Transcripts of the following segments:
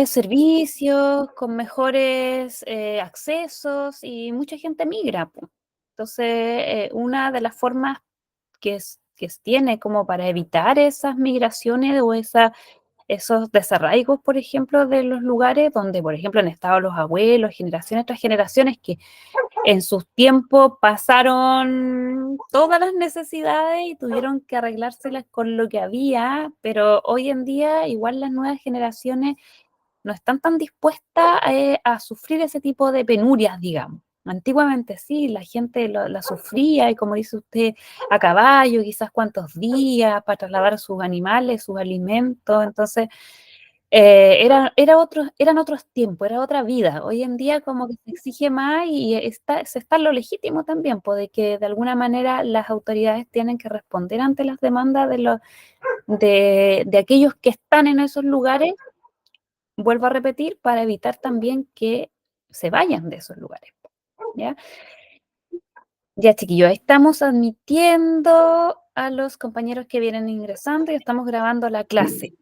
servicios, con mejores accesos y mucha gente migra, po. Entonces, una de las formas que tiene como para evitar esas migraciones o esos desarraigos, por ejemplo, de los lugares donde, por ejemplo, han estado los abuelos, generaciones tras generaciones, que en sus tiempos pasaron todas las necesidades y tuvieron que arreglárselas con lo que había, pero hoy en día igual las nuevas generaciones no están tan dispuestas a sufrir ese tipo de penurias, digamos. Antiguamente sí, la gente la sufría y como dice usted, a caballo, quizás cuántos días para trasladar sus animales, sus alimentos. Entonces, eran otros tiempos, era otra vida. Hoy en día como que se exige más y se está en lo legítimo también, pues, de que de alguna manera las autoridades tienen que responder ante las demandas de aquellos que están en esos lugares, vuelvo a repetir, para evitar también que se vayan de esos lugares, ¿ya? Ya, chiquillos, estamos admitiendo a los compañeros que vienen ingresando y estamos grabando la clase.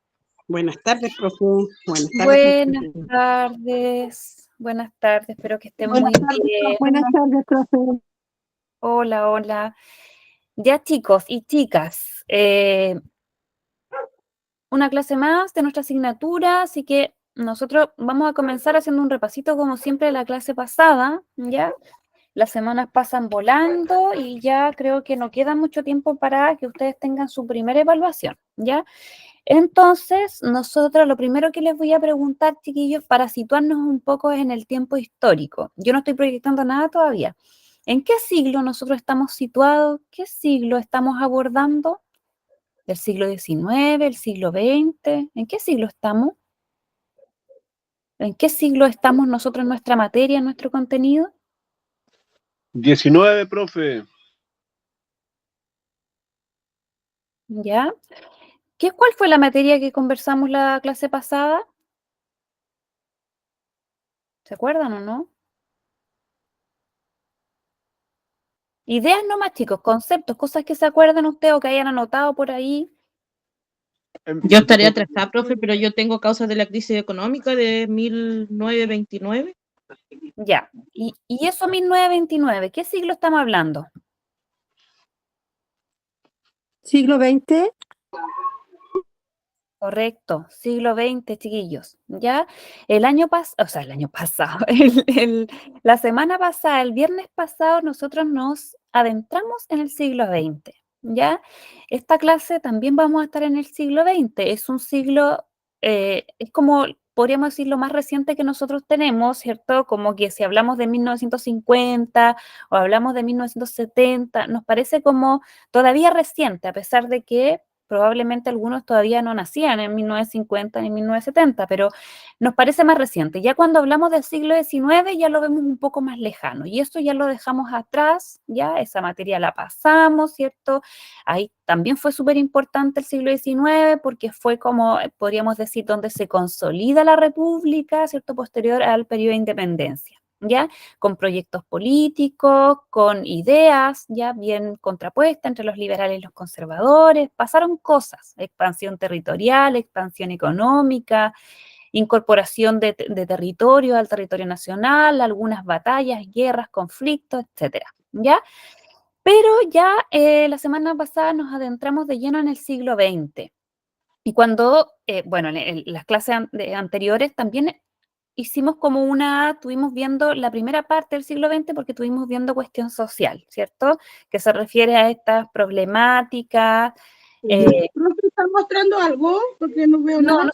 Buenas tardes, profe. Buenas Buenas tardes, espero que estén muy bien. Buenas tardes, profe. Hola, hola. Ya, chicos y chicas, una clase más de nuestra asignatura, así que nosotros vamos a comenzar haciendo un repasito como siempre de la clase pasada, ¿ya? Las semanas pasan volando y ya creo que no queda mucho tiempo para que ustedes tengan su primera evaluación, ¿ya? Entonces, nosotros lo primero que les voy a preguntar, chiquillos, para situarnos un poco en el tiempo histórico. Yo no estoy proyectando nada todavía. ¿En qué siglo nosotros estamos situados? ¿Qué siglo estamos abordando? ¿El siglo XIX, el siglo XX? ¿En qué siglo estamos? ¿En qué siglo estamos nosotros en nuestra materia, en nuestro contenido? 19, profe. ¿Ya? ¿Cuál fue la materia que conversamos la clase pasada? ¿Se acuerdan o no? Ideas nomás, chicos, conceptos, cosas que se acuerdan ustedes o que hayan anotado por ahí. Yo estaría atrasada, profe, pero yo tengo causas de la crisis económica de 1929. Ya, y eso 1929, ¿qué siglo estamos hablando? Siglo XX. Correcto, siglo XX, chiquillos, ¿ya? El año pasado, la semana pasada, el viernes pasado, nosotros nos adentramos en el siglo XX, ¿ya? Esta clase también vamos a estar en el siglo XX, es un siglo, es como, podríamos decir, lo más reciente que nosotros tenemos, ¿cierto? Como que si hablamos de 1950 o hablamos de 1970, nos parece como todavía reciente, a pesar de que probablemente algunos todavía no nacían en 1950 ni en 1970, pero nos parece más reciente. Ya cuando hablamos del siglo XIX ya lo vemos un poco más lejano y esto ya lo dejamos atrás, ya esa materia la pasamos, ¿cierto? Ahí también fue súper importante el siglo XIX porque fue como, podríamos decir, donde se consolida la república, ¿cierto? Posterior al periodo de independencia. ¿Ya? Con proyectos políticos, con ideas ya bien contrapuestas entre los liberales y los conservadores, pasaron cosas, expansión territorial, expansión económica, incorporación de territorio al territorio nacional, algunas batallas, guerras, conflictos, etcétera, ¿ya? Pero ya la semana pasada nos adentramos de lleno en el siglo XX. Y cuando, bueno, en las clases anteriores también estuvimos viendo la primera parte del siglo XX porque estuvimos viendo cuestión social, ¿cierto? Que se refiere a estas problemáticas. ¿Profe, está mostrando algo? Porque no veo nada.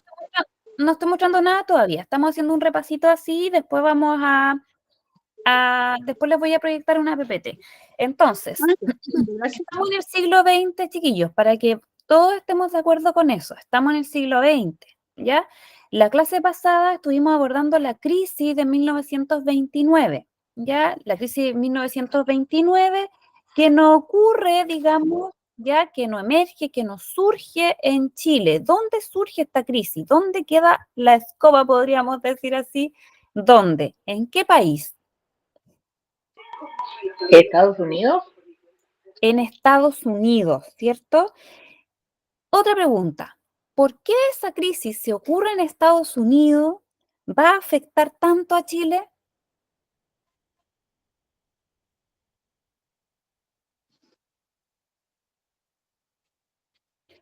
No estoy mostrando nada todavía. Estamos haciendo un repasito así, después vamos después les voy a proyectar una PPT. Entonces, estamos en el siglo XX, chiquillos, para que todos estemos de acuerdo con eso. Estamos en el siglo XX, ¿ya? La clase pasada estuvimos abordando la crisis de 1929, ¿ya? La crisis de 1929 que no ocurre, digamos, ya que no emerge, que no surge en Chile. ¿Dónde surge esta crisis? ¿Dónde queda la escoba, podríamos decir así? ¿Dónde? ¿En qué país? ¿Estados Unidos? En Estados Unidos, ¿cierto? Otra pregunta, ¿por qué esa crisis se ocurre en Estados Unidos ¿Va a afectar tanto a Chile?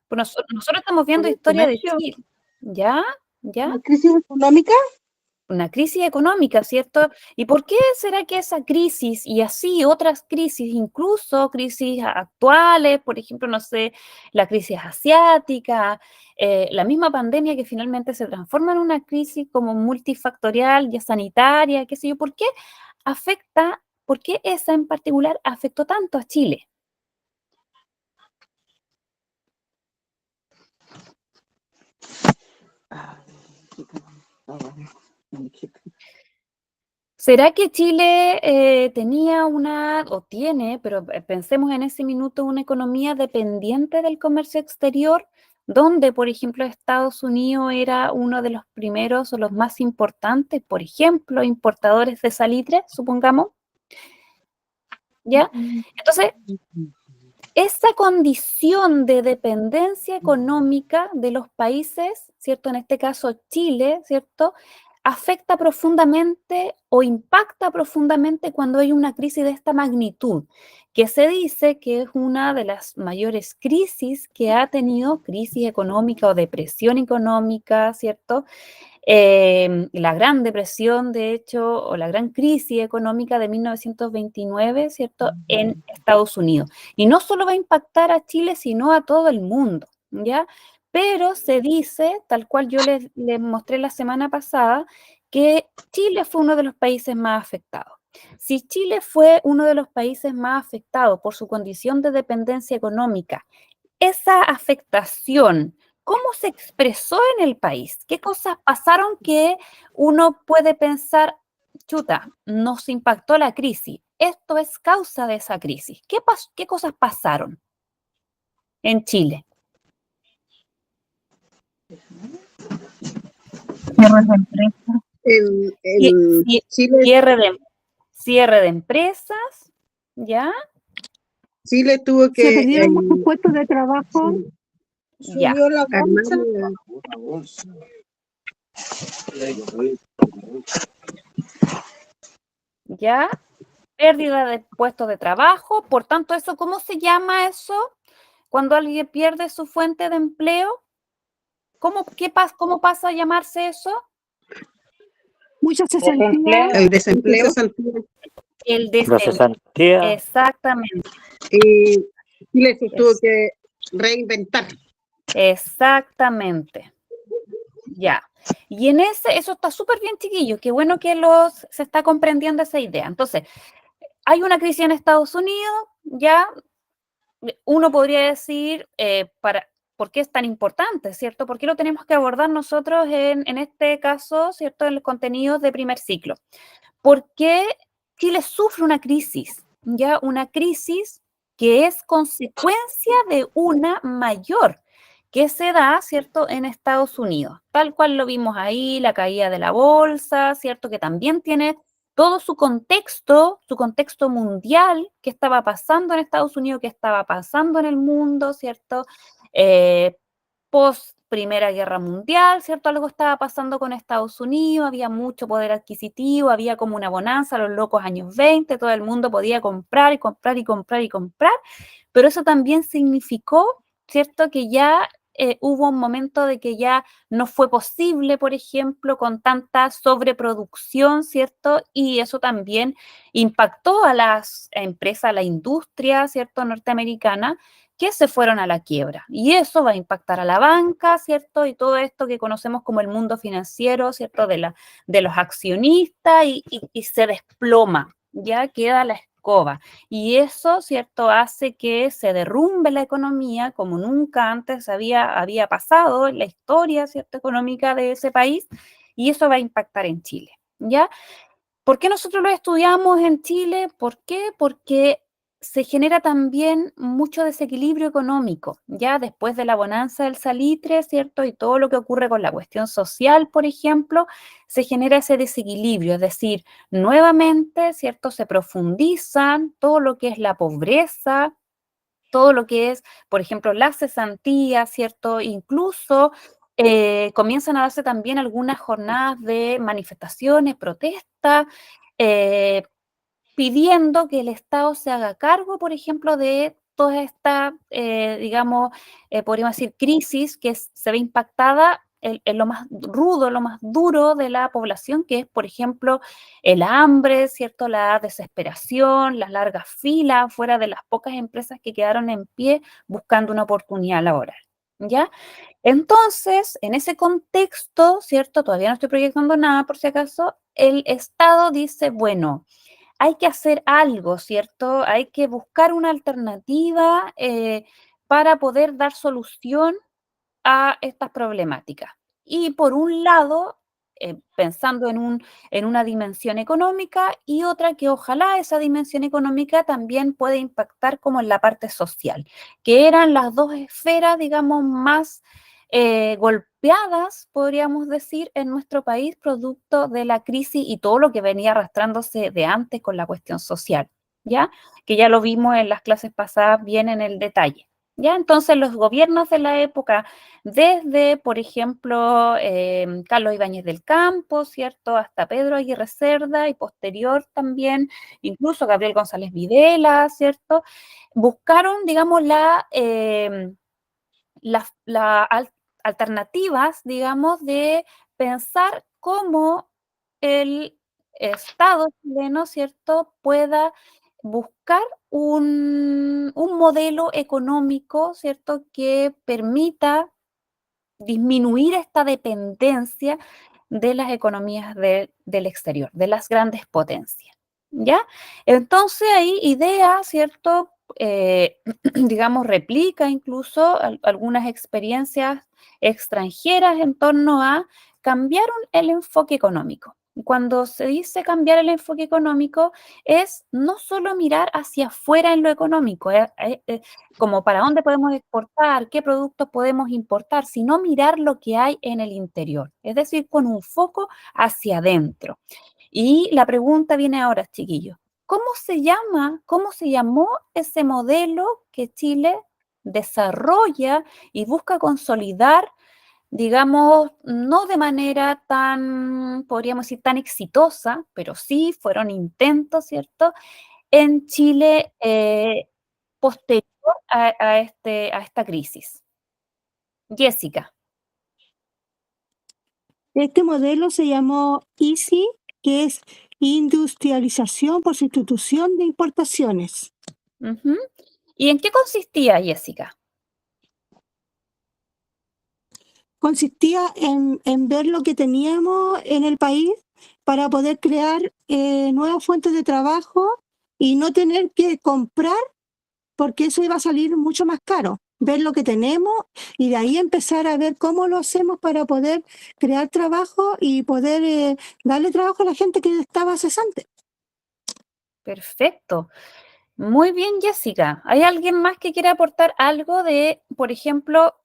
Pues nosotros estamos viendo ¿Por el historia de comercio? Chile. ¿Ya? ¿Ya? ¿La crisis económica? Una crisis económica, ¿cierto? ¿Y por qué será que esa crisis y así otras crisis, incluso crisis actuales, por ejemplo, no sé, la crisis asiática, la misma pandemia que finalmente se transforma en una crisis como multifactorial, ya sanitaria, qué sé yo, ¿por qué afecta, por qué esa en particular afectó tanto a Chile? ¿Será que Chile tenía una, o tiene, pero pensemos en ese minuto, una economía dependiente del comercio exterior, donde, por ejemplo, Estados Unidos era uno de los primeros o los más importantes, por ejemplo, importadores de salitre, supongamos? ¿Ya? Entonces, esa condición de dependencia económica de los países, ¿cierto? En este caso Chile, ¿cierto? Afecta profundamente o impacta profundamente cuando hay una crisis de esta magnitud, que se dice que es una de las mayores crisis que ha tenido, crisis económica o depresión económica, ¿cierto? La Gran Depresión, de hecho, o la gran crisis económica de 1929, ¿cierto?, en Estados Unidos. Y no solo va a impactar a Chile, sino a todo el mundo, ¿ya? Pero se dice, tal cual yo les mostré la semana pasada, que Chile fue uno de los países más afectados. Si Chile fue uno de los países más afectados por su condición de dependencia económica, esa afectación, ¿cómo se expresó en el país? ¿Qué cosas pasaron que uno puede pensar, chuta, nos impactó la crisis? Esto es causa de esa crisis. ¿Qué cosas pasaron en Chile? Cierres de empresas. En Chile, Cierre de empresas, ¿ya? Chile tuvo Se que perdieron muchos puestos de trabajo. Ya. subió la Armar bolsa. ¿Ya? Pérdida de puestos de trabajo, por tanto, eso, ¿cómo se llama eso? Cuando alguien pierde su fuente de empleo, ¿cómo pasa a llamarse eso? mucha cesantía. El desempleo. El La desempleo. cesantía. Exactamente, Y Chile se tuvo Es- que reinventar. exactamente. Ya. Y en eso está súper bien, chiquillos. Qué bueno que se está comprendiendo esa idea. Entonces, hay una crisis en Estados Unidos, ya. Uno podría decir, ¿por qué es tan importante, cierto? ¿Por qué lo tenemos que abordar nosotros en este caso, cierto, en los contenidos de primer ciclo? Porque Chile sufre una crisis, ya una crisis que es consecuencia de una mayor que se da, ¿cierto?, en Estados Unidos, tal cual lo vimos ahí, la caída de la bolsa, ¿cierto?, que también tiene todo su contexto mundial, que estaba pasando en Estados Unidos, que estaba pasando en el mundo, ¿cierto? Post Primera Guerra Mundial, ¿cierto? Algo estaba pasando con Estados Unidos, había mucho poder adquisitivo, había como una bonanza, los locos años 20, todo el mundo podía comprar y comprar y comprar y comprar, pero eso también significó, ¿cierto? Que ya hubo un momento de que ya no fue posible, por ejemplo, con tanta sobreproducción, ¿cierto? Y eso también impactó a las empresas, a la industria, ¿cierto? Norteamericana, que se fueron a la quiebra. Y eso va a impactar a la banca, ¿cierto? Y todo esto que conocemos como el mundo financiero, ¿cierto? De los accionistas y se desploma, ya queda la escoba. Y eso, ¿cierto? Hace que se derrumbe la economía como nunca antes había pasado en la historia, ¿cierto? Económica de ese país. Y eso va a impactar en Chile, ¿ya? ¿Por qué nosotros lo estudiamos en Chile? ¿Por qué? Porque se genera también mucho desequilibrio económico, ya después de la bonanza del salitre, ¿cierto? Y todo lo que ocurre con la cuestión social, por ejemplo, se genera ese desequilibrio, es decir, nuevamente, ¿cierto? Se profundizan todo lo que es la pobreza, todo lo que es, por ejemplo, la cesantía, ¿cierto? Incluso comienzan a darse también algunas jornadas de manifestaciones, protestas, pidiendo que el Estado se haga cargo, por ejemplo, de toda esta, digamos, podríamos decir, crisis que se ve impactada en lo más rudo, lo más duro de la población, que es, por ejemplo, el hambre, ¿cierto? La desesperación, las largas filas fuera de las pocas empresas que quedaron en pie buscando una oportunidad laboral, ¿ya? Entonces, en ese contexto, ¿cierto? Todavía no estoy proyectando nada, por si acaso, el Estado dice, bueno, hay que hacer algo, ¿cierto? Hay que buscar una alternativa para poder dar solución a estas problemáticas. Y por un lado, pensando en una dimensión económica y otra que ojalá esa dimensión económica también pueda impactar como en la parte social, que eran las dos esferas, digamos, más golpeadas, podríamos decir, en nuestro país, producto de la crisis y todo lo que venía arrastrándose de antes con la cuestión social, ¿ya? Que ya lo vimos en las clases pasadas bien en el detalle. ¿Ya? Entonces los gobiernos de la época, desde, por ejemplo, Carlos Ibáñez del Campo, ¿cierto? Hasta Pedro Aguirre Cerda y posterior también, incluso Gabriel González Videla, ¿cierto? Buscaron, digamos, alternativas, digamos, de pensar cómo el Estado chileno, ¿cierto?, pueda buscar un modelo económico, ¿cierto?, que permita disminuir esta dependencia de las economías del exterior, de las grandes potencias, ¿ya? Entonces hay ideas, ¿cierto? Digamos, replica incluso algunas experiencias extranjeras en torno a cambiar el enfoque económico. Cuando se dice cambiar el enfoque económico, es no solo mirar hacia afuera en lo económico, como para dónde podemos exportar, qué productos podemos importar, sino mirar lo que hay en el interior, es decir, con un foco hacia adentro. Y la pregunta viene ahora, chiquillos, cómo se llamó ese modelo que Chile desarrolla y busca consolidar, digamos, no de manera tan, podríamos decir, tan exitosa, pero sí fueron intentos, ¿cierto?, en Chile posterior a esta crisis? Jessica. Este modelo se llamó ISI, que es Industrialización por Sustitución de Importaciones. Ujú. ¿Y en qué consistía, Jessica? Consistía en ver lo que teníamos en el país para poder crear nuevas fuentes de trabajo y no tener que comprar, porque eso iba a salir mucho más caro. Ver lo que tenemos y de ahí empezar a ver cómo lo hacemos para poder crear trabajo y poder darle trabajo a la gente que estaba cesante. Perfecto. Muy bien, Jessica. ¿Hay alguien más que quiera aportar algo de, por ejemplo,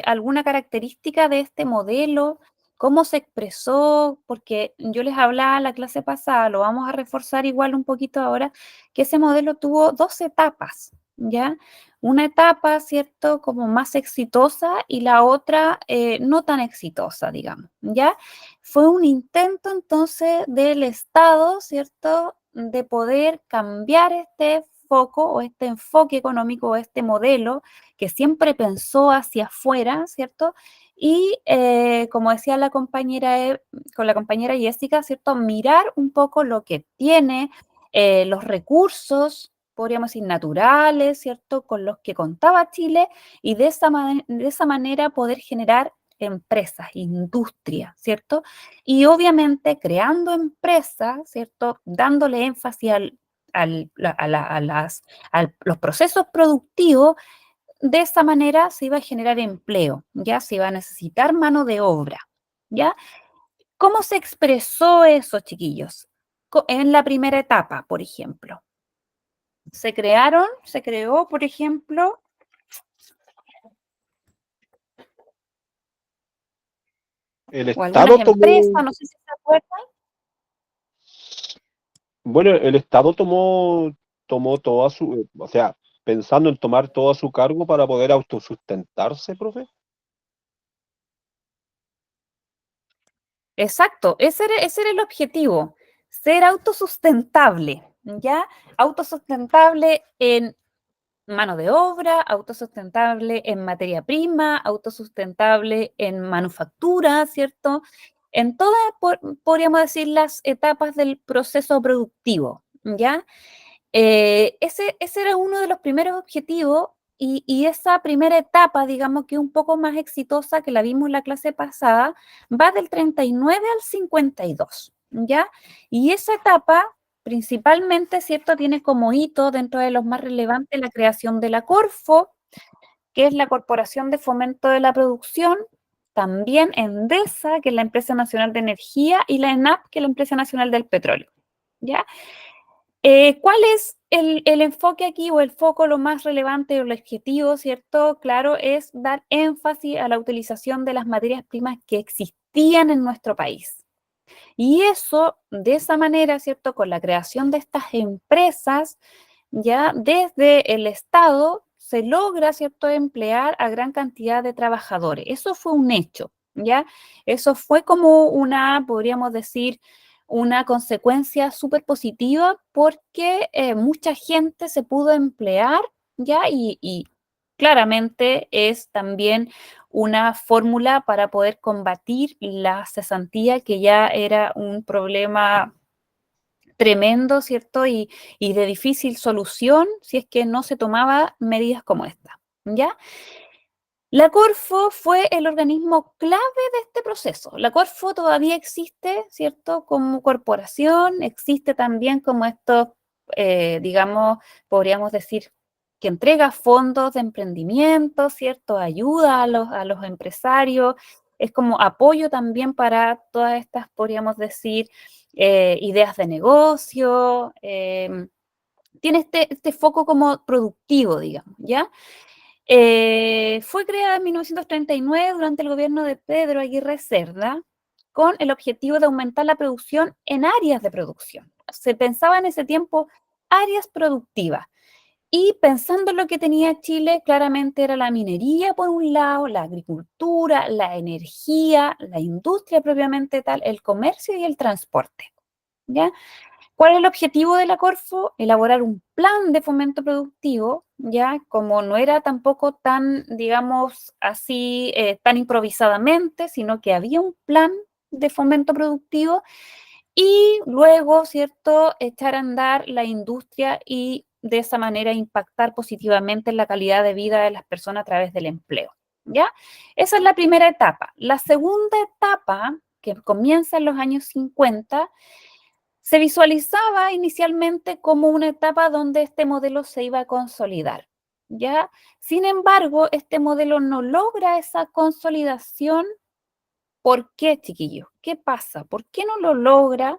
alguna característica de este modelo? ¿Cómo se expresó? Porque yo les hablaba en la clase pasada, lo vamos a reforzar igual un poquito ahora, que ese modelo tuvo dos etapas, ¿ya? Una etapa, ¿cierto?, como más exitosa y la otra no tan exitosa, digamos, ¿ya? Fue un intento entonces del Estado, ¿cierto?, de poder cambiar este foco o este enfoque económico o este modelo que siempre pensó hacia afuera, ¿cierto? Y como decía con la compañera Jessica, ¿cierto? Mirar un poco lo que tiene, los recursos, podríamos decir, naturales, ¿cierto? Con los que contaba Chile y de esa manera poder generar empresas, industria, ¿cierto? Y obviamente creando empresas, ¿cierto? Dándole énfasis a los procesos productivos, de esa manera se iba a generar empleo, ya se iba a necesitar mano de obra, ¿ya? ¿Cómo se expresó eso, chiquillos? En la primera etapa, por ejemplo. Se creó, por ejemplo, El o algunas Estado empresas, no sé si se acuerdan. bueno, el Estado tomó toda su, o sea, pensando en tomar todo a su cargo para poder autosustentarse, profe. Exacto, ese era el objetivo, ser autosustentable, ¿ya? Autosustentable en mano de obra, autosustentable en materia prima, autosustentable en manufactura, ¿cierto? En todas, podríamos decir, las etapas del proceso productivo, ¿ya? Ese era uno de los primeros objetivos y esa primera etapa, digamos que un poco más exitosa, que la vimos en la clase pasada, va del 39 al 52, ¿ya? Y esa etapa principalmente, ¿cierto?, tiene como hito dentro de los más relevantes la creación de la Corfo, que es la Corporación de Fomento de la Producción, también Endesa, que es la Empresa Nacional de Energía, y la ENAP, que es la Empresa Nacional del Petróleo, ¿ya? ¿Cuál es el enfoque aquí o el foco, lo más relevante o el objetivo, ¿cierto? Claro, es dar énfasis a la utilización de las materias primas que existían en nuestro país. Y eso, de esa manera, ¿cierto? Con la creación de estas empresas, ya desde el Estado se logra, ¿cierto?, emplear a gran cantidad de trabajadores. Eso fue un hecho, ¿ya? Eso fue como una, podríamos decir, una consecuencia súper positiva porque mucha gente se pudo emplear, ¿ya? Y claramente es también una fórmula para poder combatir la cesantía, que ya era un problema tremendo, ¿cierto? Y de difícil solución si es que no se tomaba medidas como esta, ¿ya? La Corfo fue el organismo clave de este proceso. La Corfo todavía existe, ¿cierto?, como corporación, existe también como esto, digamos, podríamos decir, que entrega fondos de emprendimiento, ¿cierto?, ayuda a los empresarios, es como apoyo también para todas estas, podríamos decir, ideas de negocio, tiene este foco como productivo, digamos, ¿ya? Fue creada en 1939 durante el gobierno de Pedro Aguirre Cerda con el objetivo de aumentar la producción en áreas de producción. Se pensaba en ese tiempo áreas productivas y pensando en lo que tenía Chile, claramente era la minería por un lado, la agricultura, la energía, la industria propiamente tal, el comercio y el transporte, ¿ya? ¿Cuál es el objetivo de la Corfo? Elaborar un plan de fomento productivo, ya como no era tampoco tan, digamos así, tan improvisadamente, sino que había un plan de fomento productivo y luego, ¿cierto?, echar a andar la industria y de esa manera impactar positivamente en la calidad de vida de las personas a través del empleo, ¿ya? Esa es la primera etapa. La segunda etapa, que comienza en los años 50, se visualizaba inicialmente como una etapa donde este modelo se iba a consolidar, ¿ya? Sin embargo, este modelo no logra esa consolidación. ¿Por qué, chiquillos? ¿Qué pasa? ¿Por qué no lo logra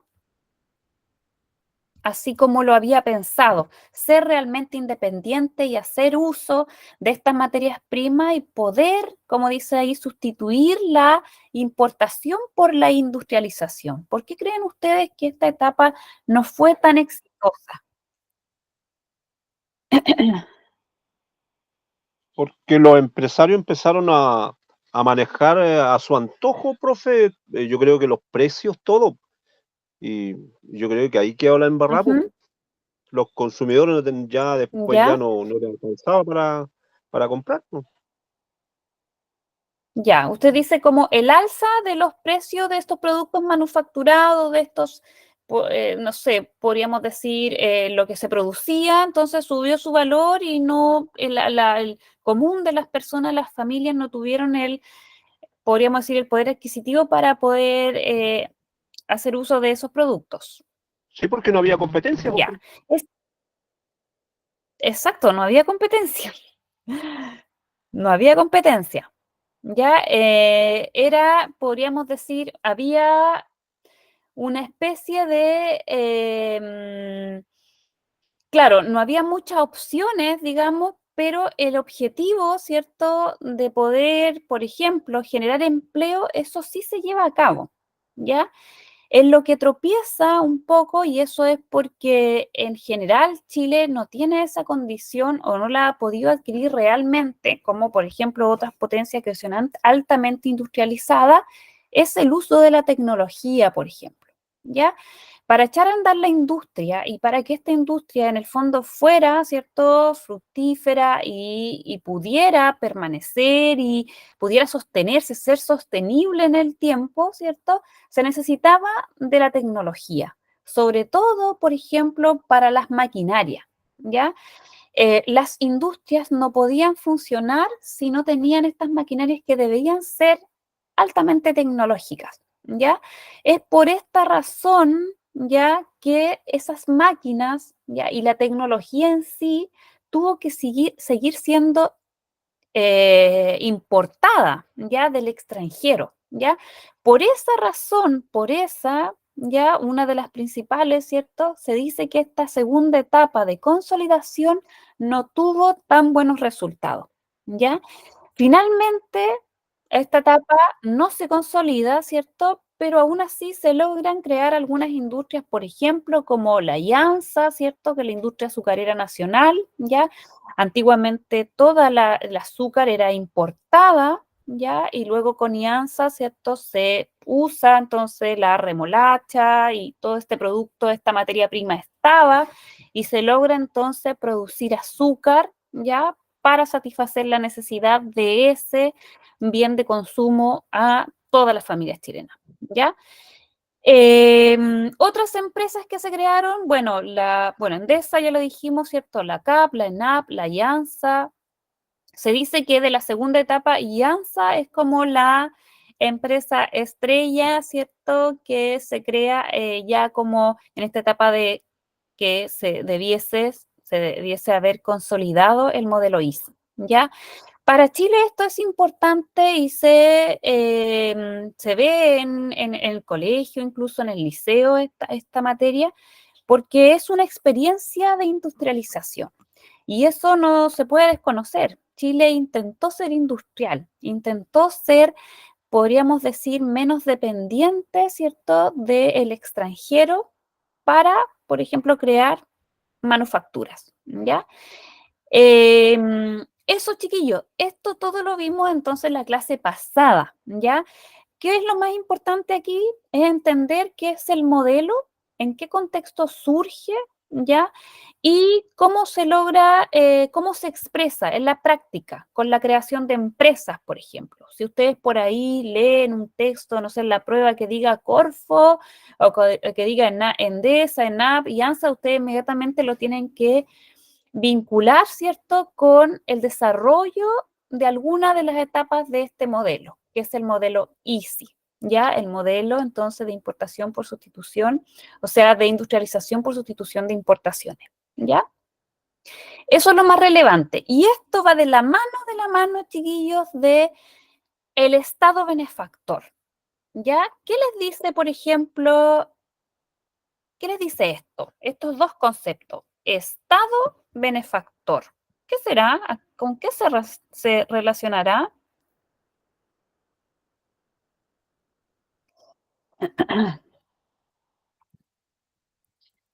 así como lo había pensado? Ser realmente independiente y hacer uso de estas materias primas y poder, como dice ahí, sustituir la importación por la industrialización. ¿Por qué creen ustedes que esta etapa no fue tan exitosa? Porque los empresarios empezaron a manejar a su antojo, profe. Yo creo que los precios, todo. Y yo creo que ahí quedó la embarrada, po. Ujú. Los consumidores ya después ya ¿Ya? no les alcanzaba para comprar, po. Ya, usted dice como el alza de los precios de estos productos manufacturados, de estos, no sé, podríamos decir lo que se producía, entonces subió su valor y no, el común de las personas, las familias no tuvieron podríamos decir, el poder adquisitivo para poder hacer uso de esos productos. Sí, porque no había competencia, po. Ya, exacto, no había competencia. No había competencia. Ya podríamos decir, había una especie de, claro, no había muchas opciones, digamos, pero el objetivo, ¿cierto?, de poder, por ejemplo, generar empleo, eso sí se lleva a cabo, ¿ya? En lo que tropieza un poco, y eso es porque en general Chile no tiene esa condición o no la ha podido adquirir realmente, como por ejemplo otras potencias que son altamente industrializadas, es el uso de la tecnología, por ejemplo, ¿ya? Para echar a andar la industria y para que esta industria en el fondo fuera, ¿cierto?, fructífera y pudiera permanecer y pudiera sostenerse, ser sostenible en el tiempo, ¿cierto?, se necesitaba de la tecnología, sobre todo, por ejemplo, para las maquinarias, ¿ya? Las industrias no podían funcionar si no tenían estas maquinarias que deberían ser altamente tecnológicas, ¿ya? Es por esta razón, ¿ya?, que esas máquinas, ¿ya?, y la tecnología en sí tuvo que seguir siendo importada, ¿ya?, del extranjero, ¿ya? Por esa razón, ya, una de las principales, ¿cierto? Se dice que esta segunda etapa de consolidación no tuvo tan buenos resultados, ¿ya? Finalmente, esta etapa no se consolida, ¿cierto? Pero aún así se logran crear algunas industrias, por ejemplo, como la IANSA, ¿cierto? Que es la industria azucarera nacional, ¿ya? Antiguamente toda el azúcar era importada, ¿ya? Y luego con IANSA, ¿cierto? Se usa entonces la remolacha y todo este producto, esta materia prima estaba y se logra entonces producir azúcar, ¿ya?, para satisfacer la necesidad de ese bien de consumo a todas las familias chilenas, ¿ya? Otras empresas que se crearon, bueno, Endesa ya lo dijimos, ¿cierto? La CAP, la ENAP, la IANSA. Se dice que de la segunda etapa, IANSA es como la empresa estrella, ¿cierto?, que se crea ya como en esta etapa de que se debiese haber consolidado el modelo ISO, ¿ya? Para Chile esto es importante y se ve en el colegio, incluso en el liceo, esta materia, porque es una experiencia de industrialización. Y eso no se puede desconocer. Chile intentó ser industrial, intentó ser, podríamos decir, menos dependiente, ¿cierto?, del extranjero para, por ejemplo, crear manufacturas, ¿ya? Eso, chiquillos, esto todo lo vimos entonces en la clase pasada, ¿ya? ¿Qué es lo más importante aquí? Es entender qué es el modelo, en qué contexto surge, ¿ya? Y cómo se logra, cómo se expresa en la práctica, con la creación de empresas, por ejemplo. Si ustedes por ahí leen un texto, no sé, en la prueba que diga Corfo, o que diga Endesa, ENAP y ANSA, ustedes inmediatamente lo tienen que vincular, ¿cierto?, con el desarrollo de alguna de las etapas de este modelo, que es el modelo EASY, ¿ya? El modelo, entonces, de importación por sustitución, o sea, de industrialización por sustitución de importaciones, ¿ya? Eso es lo más relevante. Y esto va de la mano, chiquillos, de el Estado benefactor, ¿ya? ¿Qué les dice, por ejemplo, qué les dice esto? Estos dos conceptos, Estado benefactor. ¿Qué será? ¿Con qué se relacionará?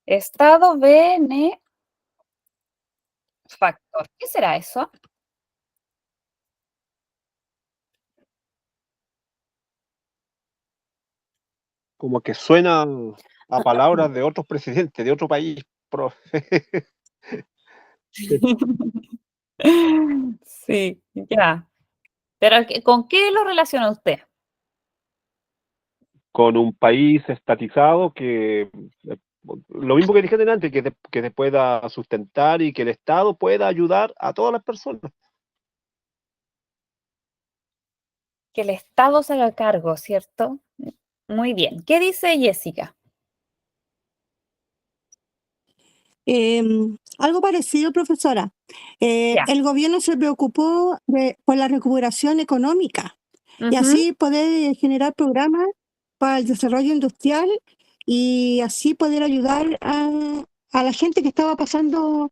Estado benefactor. ¿Qué será eso? Como que suena a palabras de otros presidentes de otro país, profe. Sí, ya. Pero ¿con qué lo relaciona usted? Con un país estatizado que, lo mismo que dije antes, que te pueda sustentar y que el Estado pueda ayudar a todas las personas. Que el Estado se haga cargo, ¿cierto? Muy bien. ¿Qué dice Jessica? Algo parecido, profesora. Ya. El gobierno se preocupó por la recuperación económica y Ujú. así poder generar programas para el desarrollo industrial y así poder ayudar a la gente que estaba pasando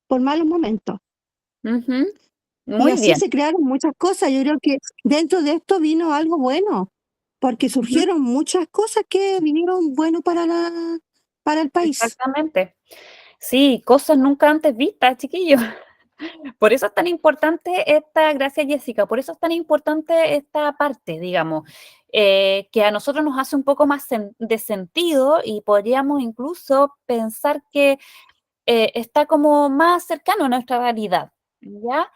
por malos momentos. Ujú. Y Muy así bien. se crearon muchas cosas. Yo creo que dentro de esto vino algo bueno, porque Ujú. surgieron muchas cosas que vinieron bueno para el país. Exactamente. Sí, cosas nunca antes vistas, chiquillos. Por eso es tan importante gracias Jessica, por eso es tan importante esta parte, digamos, que a nosotros nos hace un poco más de sentido y podríamos incluso pensar que está como más cercano a nuestra realidad, ¿ya?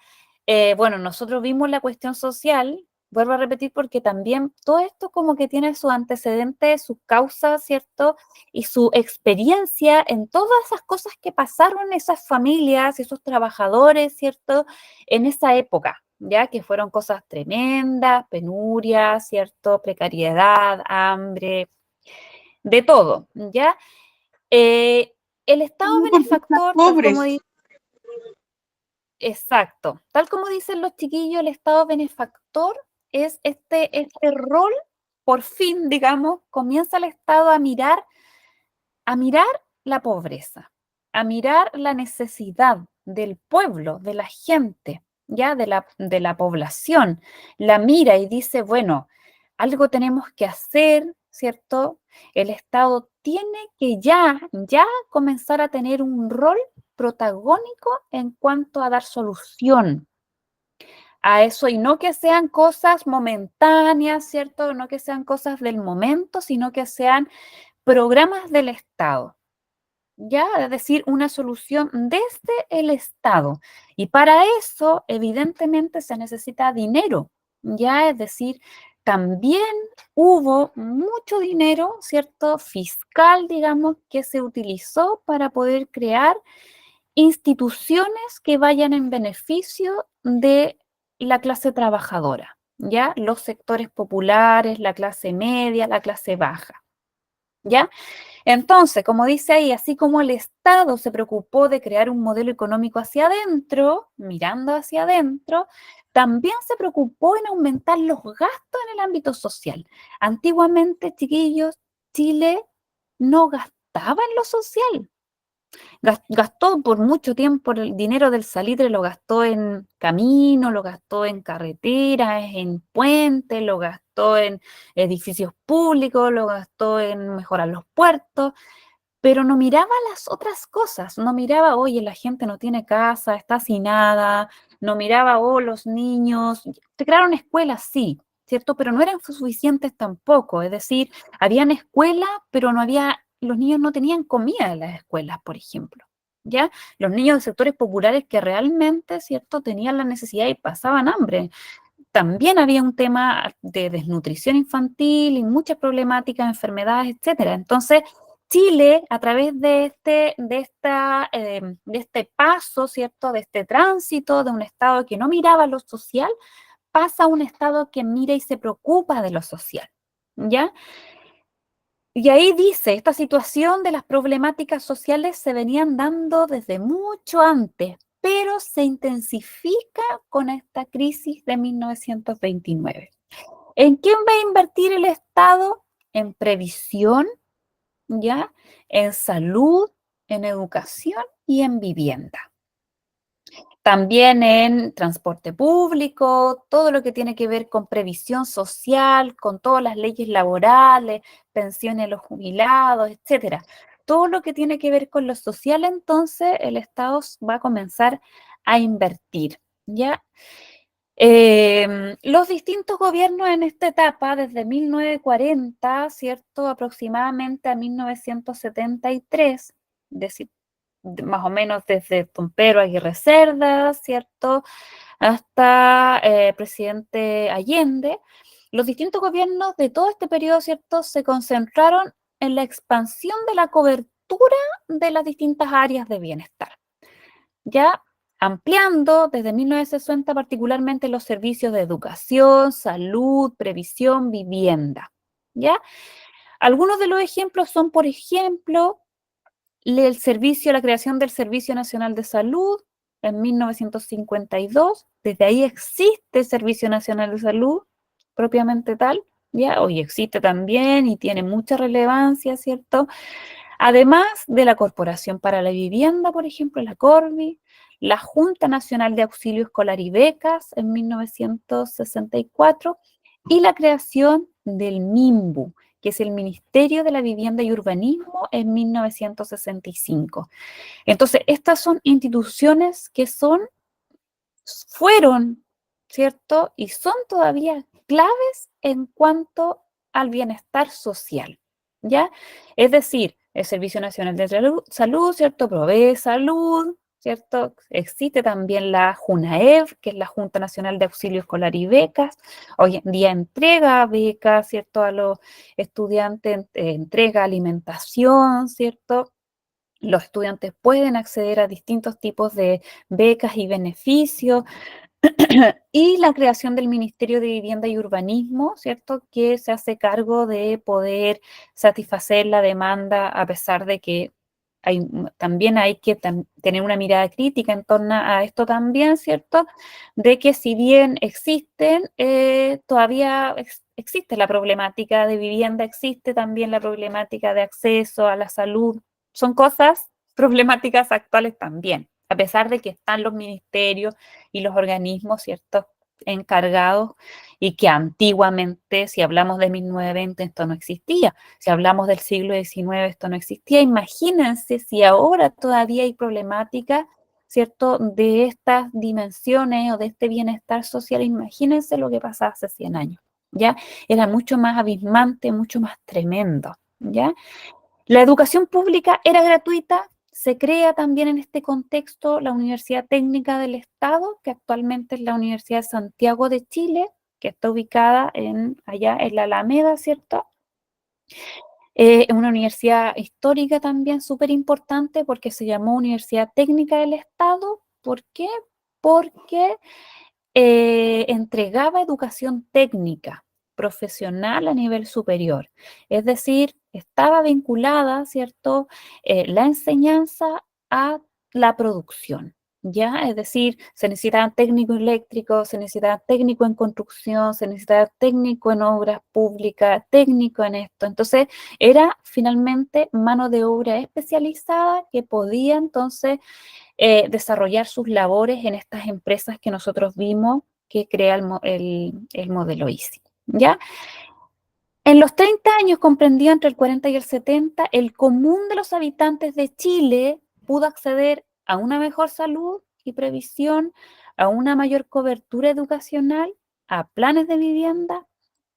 Bueno, nosotros vimos la cuestión social, vuelvo a repetir, porque también todo esto como que tiene sus antecedentes, sus causas, ¿cierto? Y su experiencia en todas esas cosas que pasaron esas familias, esos trabajadores, ¿cierto? En esa época, ¿ya? Que fueron cosas tremendas, penuria, ¿cierto? Precariedad, hambre, de todo, ¿ya? El Estado Porque están benefactor, pobres. exacto, tal como dicen los chiquillos, el Estado benefactor es este rol, por fin, digamos, comienza el Estado a mirar la pobreza, a mirar la necesidad del pueblo, de la gente, ya de la población, la mira y dice, bueno, algo tenemos que hacer, ¿cierto? El Estado tiene que ya comenzar a tener un rol protagónico en cuanto a dar solución a eso y no que sean cosas momentáneas, ¿cierto? No que sean cosas del momento, sino que sean programas del Estado. ¿Ya? Es decir, una solución desde el Estado. Y para eso, evidentemente, se necesita dinero, ¿ya? Es decir, también hubo mucho dinero, ¿cierto? Fiscal, digamos, que se utilizó para poder crear instituciones que vayan en beneficio de la clase trabajadora, ¿ya? Los sectores populares, la clase media, la clase baja, ¿ya? Entonces, como dice ahí, así como el Estado se preocupó de crear un modelo económico hacia adentro, mirando hacia adentro, también se preocupó en aumentar los gastos en el ámbito social. Antiguamente, chiquillos, Chile no gastaba en lo social. Gastó por mucho tiempo el dinero del salitre, lo gastó en camino, lo gastó en carreteras, en puentes, lo gastó en edificios públicos, lo gastó en mejorar los puertos, pero no miraba las otras cosas, no miraba, oye, la gente no tiene casa, está hacinada, no miraba, oh, los niños, se crearon escuelas, sí, ¿cierto? Pero no eran suficientes tampoco, es decir, habían escuelas, pero no había, los niños no tenían comida en las escuelas, por ejemplo, ¿ya? Los niños de sectores populares que realmente, ¿cierto?, tenían la necesidad y pasaban hambre. También había un tema de desnutrición infantil y muchas problemáticas, enfermedades, etcétera. Entonces, Chile, a través de este paso, ¿cierto?, de este tránsito de un Estado que no miraba lo social, pasa a un Estado que mira y se preocupa de lo social, ¿ya? Y ahí dice, esta situación de las problemáticas sociales se venían dando desde mucho antes, pero se intensifica con esta crisis de 1929. ¿En quién va a invertir el Estado? En previsión, ¿ya? En salud, en educación y en vivienda. También en transporte público, todo lo que tiene que ver con previsión social, con todas las leyes laborales, pensiones a los jubilados, etcétera. Todo lo que tiene que ver con lo social, entonces, el Estado va a comenzar a invertir, ¿ya? Los distintos gobiernos en esta etapa, desde 1940, ¿cierto? Aproximadamente a 1973, decir, más o menos desde don Pedro Aguirre Cerda, ¿cierto? Hasta presidente Allende, los distintos gobiernos de todo este periodo, ¿cierto? Se concentraron en la expansión de la cobertura de las distintas áreas de bienestar. Ya ampliando desde 1960 particularmente los servicios de educación, salud, previsión, vivienda. ¿Ya? Algunos de los ejemplos son, por ejemplo, la creación del Servicio Nacional de Salud en 1952. Desde ahí existe el Servicio Nacional de Salud propiamente tal. ¿Ya? Hoy existe también y tiene mucha relevancia, ¿cierto? Además de la Corporación para la Vivienda, por ejemplo, la Corvi, la Junta Nacional de Auxilio Escolar y Becas en 1964 y la creación del MIMBU, que es el Ministerio de la Vivienda y Urbanismo en 1965. Entonces, estas son instituciones que son fueron, ¿cierto? Y son todavía claves en cuanto al bienestar social, ¿ya? Es decir, el Servicio Nacional de Salud, ¿cierto? Provee salud, ¿cierto? Existe también la JUNAEB, que es la Junta Nacional de Auxilio Escolar y Becas. Hoy en día entrega becas, ¿cierto? A los estudiantes, entrega alimentación, ¿cierto? Los estudiantes pueden acceder a distintos tipos de becas y beneficios. Y la creación del Ministerio de Vivienda y Urbanismo, ¿cierto? Que se hace cargo de poder satisfacer la demanda, a pesar de que también hay que tener una mirada crítica en torno a esto también, ¿cierto? De que si bien existen, todavía existe la problemática de vivienda, existe también la problemática de acceso a la salud. Son cosas problemáticas actuales también, a pesar de que están los ministerios y los organismos, ¿cierto?, encargados, y que antiguamente, si hablamos de 1920, esto no existía. Si hablamos del siglo XIX, esto no existía. Imagínense si ahora todavía hay problemática, ¿cierto?, de estas dimensiones o de este bienestar social. Imagínense lo que pasaba hace 100 años, ¿ya? Era mucho más abismante, mucho más tremendo, ¿ya? La educación pública era gratuita. Se crea también en este contexto la Universidad Técnica del Estado, que actualmente es la Universidad de Santiago de Chile, que está ubicada allá en la Alameda, ¿cierto? Es una universidad histórica también súper importante porque se llamó Universidad Técnica del Estado. ¿Por qué? Porque entregaba educación técnica, profesional a nivel superior. Es decir, estaba vinculada, ¿cierto?, la enseñanza a la producción, ¿ya? Es decir, se necesitaba técnico eléctrico, se necesitaba técnico en construcción, se necesitaba técnico en obras públicas, técnico en esto. Entonces, era finalmente mano de obra especializada que podía entonces desarrollar sus labores en estas empresas que nosotros vimos que crea el modelo ISI, ¿ya? En los 30 años comprendido entre el 40 y el 70, el común de los habitantes de Chile pudo acceder a una mejor salud y previsión, a una mayor cobertura educacional, a planes de vivienda,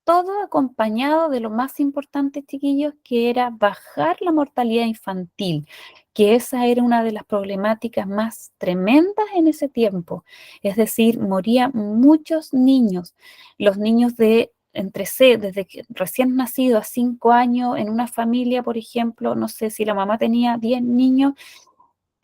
todo acompañado de lo más importante, chiquillos, que era bajar la mortalidad infantil, que esa era una de las problemáticas más tremendas en ese tiempo. Es decir, morían muchos niños, los niños desde que recién nacido a 5 años, en una familia, por ejemplo, no sé si la mamá tenía 10 niños,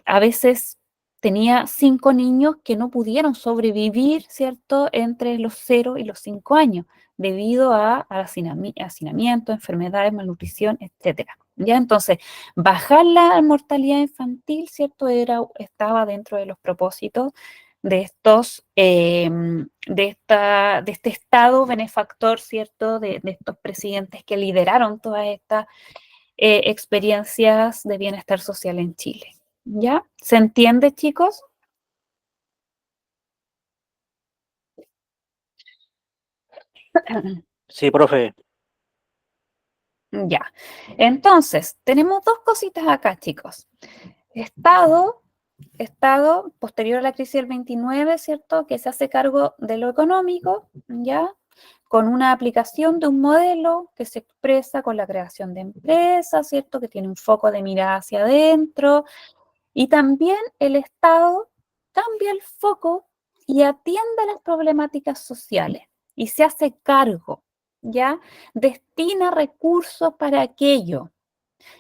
a veces tenía 5 niños que no pudieron sobrevivir, ¿cierto?, entre los 0 y los 5 años, debido a hacinamiento, enfermedades, malnutrición, etcétera. ¿Ya? Entonces, bajar la mortalidad infantil, ¿cierto?, estaba dentro de los propósitos de este Estado benefactor, ¿cierto?, de estos presidentes que lideraron todas estas experiencias de bienestar social en Chile. ¿Ya? ¿Se entiende, chicos? Sí, profe. Ya. Entonces, tenemos dos cositas acá, chicos. Estado posterior a la crisis del 29, ¿cierto?, que se hace cargo de lo económico, ¿ya?, con una aplicación de un modelo que se expresa con la creación de empresas, ¿cierto?, que tiene un foco de mirada hacia adentro. Y también el Estado cambia el foco y atiende a las problemáticas sociales y se hace cargo, ¿ya? Destina recursos para aquello.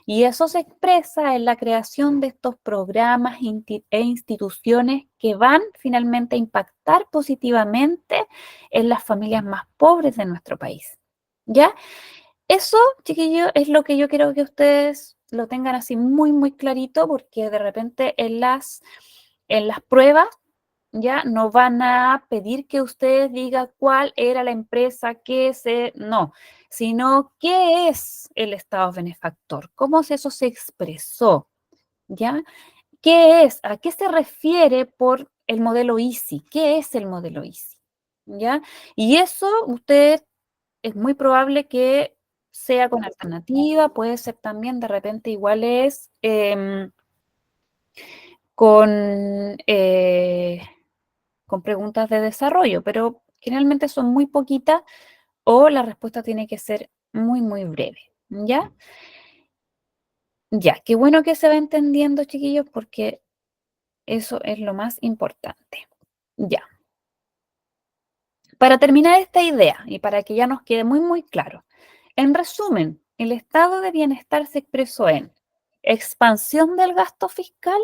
Y eso se expresa en la creación de estos programas e instituciones que van finalmente a impactar positivamente en las familias más pobres de nuestro país, ¿ya? Eso, chiquillos, es lo que yo quiero que ustedes lo tengan así muy, muy clarito, porque de repente en las pruebas ya no van a pedir que ustedes digan cuál era la empresa no, sino qué es el Estado benefactor, cómo eso se expresó, ¿ya? ¿Qué es? ¿A qué se refiere por el modelo ISI? ¿Qué es el modelo ISI? ¿Ya? Y eso usted es muy probable que sea con alternativa, puede ser también de repente igual es con con preguntas de desarrollo, pero generalmente son muy poquitas o la respuesta tiene que ser muy, muy breve, ¿ya? Ya, qué bueno que se va entendiendo, chiquillos, porque eso es lo más importante. Ya. Para terminar esta idea y para que ya nos quede muy, muy claro, en resumen, el estado de bienestar se expresó en expansión del gasto fiscal,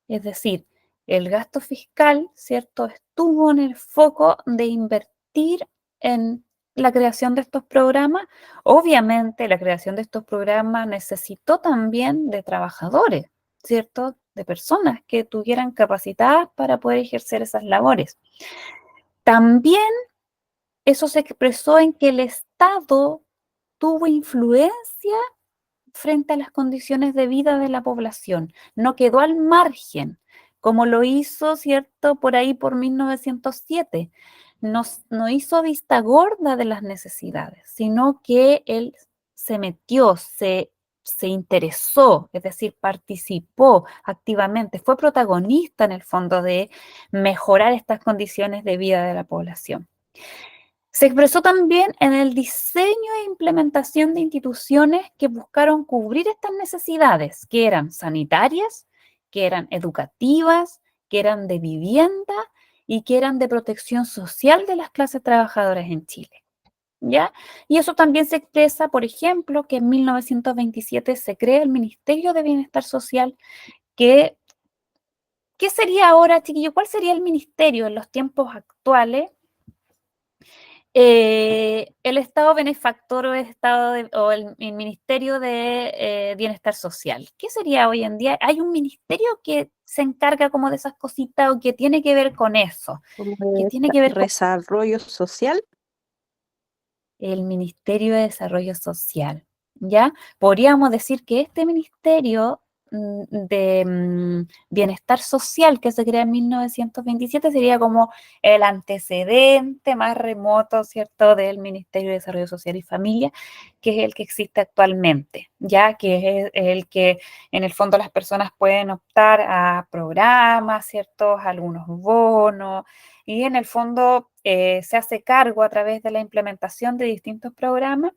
es decir, el gasto fiscal, ¿cierto?, estuvo en el foco de invertir en la creación de estos programas. Obviamente, la creación de estos programas necesitó también de trabajadores, ¿cierto?, de personas que tuvieran capacitadas para poder ejercer esas labores. También eso se expresó en que el Estado tuvo influencia frente a las condiciones de vida de la población, no quedó al margen, como lo hizo, ¿cierto?, por ahí por 1907. No hizo vista gorda de las necesidades, sino que él se metió, se interesó, es decir, participó activamente, fue protagonista en el fondo de mejorar estas condiciones de vida de la población. Se expresó también en el diseño e implementación de instituciones que buscaron cubrir estas necesidades, que eran sanitarias, que eran educativas, que eran de vivienda y que eran de protección social de las clases trabajadoras en Chile. ¿Ya? Y eso también se expresa, por ejemplo, que en 1927 se crea el Ministerio de Bienestar Social, que, ¿qué sería ahora, chiquillo? ¿Cuál sería el ministerio en los tiempos actuales? El Estado benefactor o el Ministerio de Bienestar Social. ¿Qué sería hoy en día? Hay un ministerio que se encarga como de esas cositas o que tiene que ver con eso, Como que tiene que ver con desarrollo social. el Ministerio de Desarrollo Social, ¿ya? Podríamos decir que este Ministerio de Bienestar Social que se crea en 1927 sería como el antecedente más remoto, ¿cierto?, del Ministerio de Desarrollo Social y Familia, que es el que existe actualmente, ya que es el que en el fondo las personas pueden optar a programas, ¿cierto?, algunos bonos, y en el fondo se hace cargo a través de la implementación de distintos programas,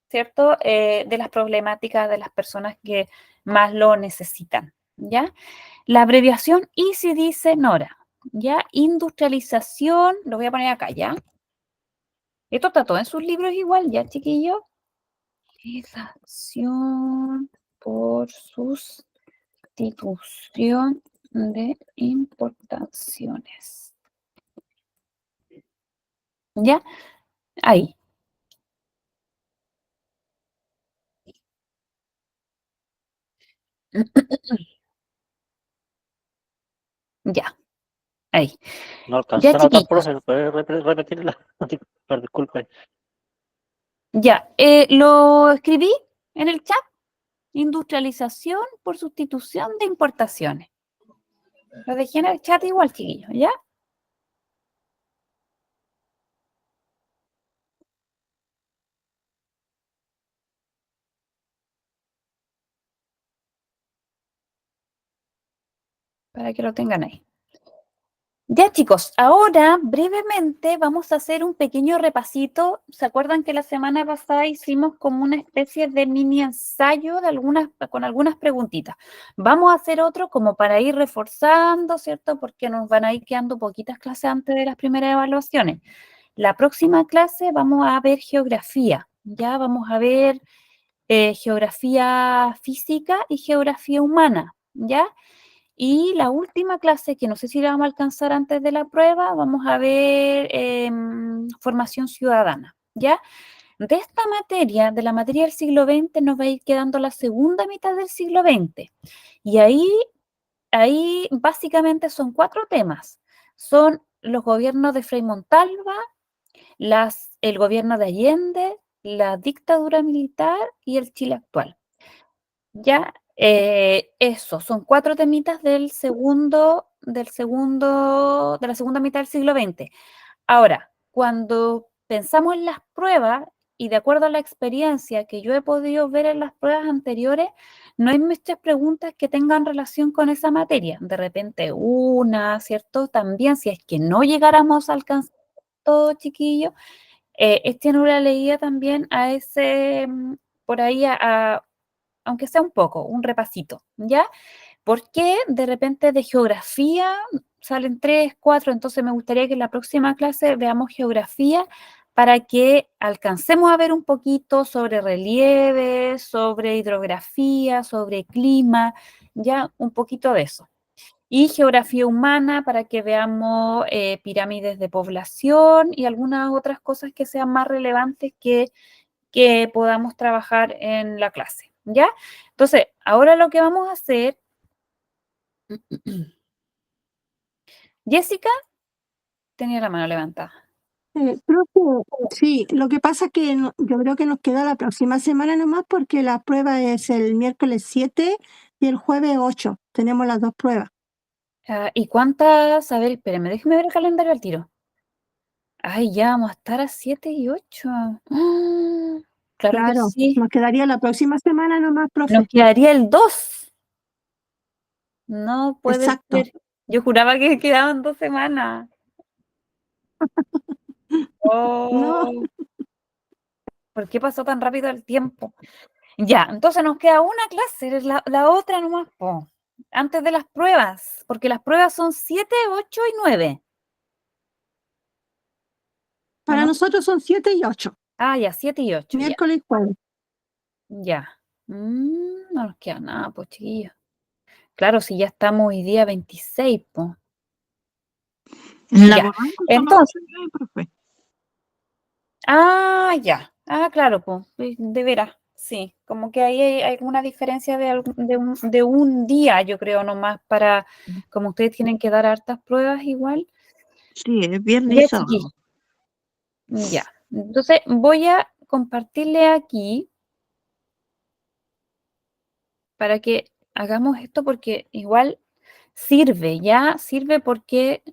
¿cierto?, de las problemáticas de las personas que más lo necesitan, ¿ya? La abreviación ISI dice Nora, ¿ya? Industrialización, lo voy a poner acá, ¿ya? Esto está todo en sus libros igual, ¿ya, chiquillos? Industrialización por sustitución de importaciones. ¿Ya? Ahí. Ya, ahí. No alcanzó Ya, a notar, chiquillos. profe, ¿puede repetirla? Disculpe. Ya, lo escribí en el chat. Industrialización por sustitución de importaciones. Lo dejé en el chat igual, chiquillos, ¿ya? Para que lo tengan ahí. Ya, chicos, ahora brevemente vamos a hacer un pequeño repasito. ¿Se acuerdan que la semana pasada hicimos como una especie de mini ensayo con algunas preguntitas? Vamos a hacer otro como para ir reforzando, ¿cierto? Porque nos van a ir quedando poquitas clases antes de las primeras evaluaciones. La próxima clase vamos a ver geografía, ya vamos a ver geografía física y geografía humana, ¿ya? Y la última clase, que no sé si la vamos a alcanzar antes de la prueba, vamos a ver formación ciudadana, ¿ya? De esta materia, de la materia del siglo XX, nos va a ir quedando la segunda mitad del siglo XX. Y ahí básicamente son 4 temas. Son los gobiernos de Frei Montalva, el gobierno de Allende, la dictadura militar y el Chile actual. Ya, eso, son 4 temitas de la segunda mitad del siglo XX. Ahora, cuando pensamos en las pruebas y de acuerdo a la experiencia que yo he podido ver en las pruebas anteriores, no hay muchas preguntas que tengan relación con esa materia. De repente una, ¿cierto? También si es que no llegáramos a alcanzar todo, chiquillo, échenos una leída también a ese, por ahí, aunque sea un poco, un repasito, ¿ya? Porque de repente de geografía salen 3, 4, entonces me gustaría que en la próxima clase veamos geografía para que alcancemos a ver un poquito sobre relieve, sobre hidrografía, sobre clima, ya un poquito de eso. Y geografía humana para que veamos pirámides de población y algunas otras cosas que sean más relevantes que podamos trabajar en la clase, ¿ya? Entonces, ahora lo que vamos a hacer... Jessica tenía la mano levantada. Profe, sí, lo que pasa es que yo creo que nos queda la próxima semana nomás porque la prueba es el miércoles 7 y el jueves 8. Tenemos las dos pruebas. ¿Y cuántas? A ver, espérame, déjeme ver el calendario al tiro. Ay, ya vamos a estar a 7 y 8. Claro que Claro, sí. nos quedaría la próxima semana nomás, profe. Nos quedaría el 2. No puede Exacto. ser. Yo juraba que quedaban 2 semanas. No, Oh, ¿por qué pasó tan rápido el tiempo? Ya, entonces nos queda una clase, la otra nomás, po, antes de las pruebas, porque las pruebas son 7, 8 y 9. ¿O para no? nosotros son 7 y 8, Ah, ya, 7 y 8, ya. miércoles y jueves. Ya. No nos queda nada, pues, chiquillos. Claro, si ya estamos hoy día 26, pues. En la Ya. Barranco Entonces, estamos profe. ya. Claro, pues, de veras, sí. Como que ahí hay alguna diferencia de un día, yo creo, nomás para, como ustedes tienen que dar hartas pruebas igual. Sí, es viernes Ya, y sábado. chiquillos. Ya. Entonces, voy a compartirle aquí para que hagamos esto porque igual sirve, ¿ya? Sirve porque,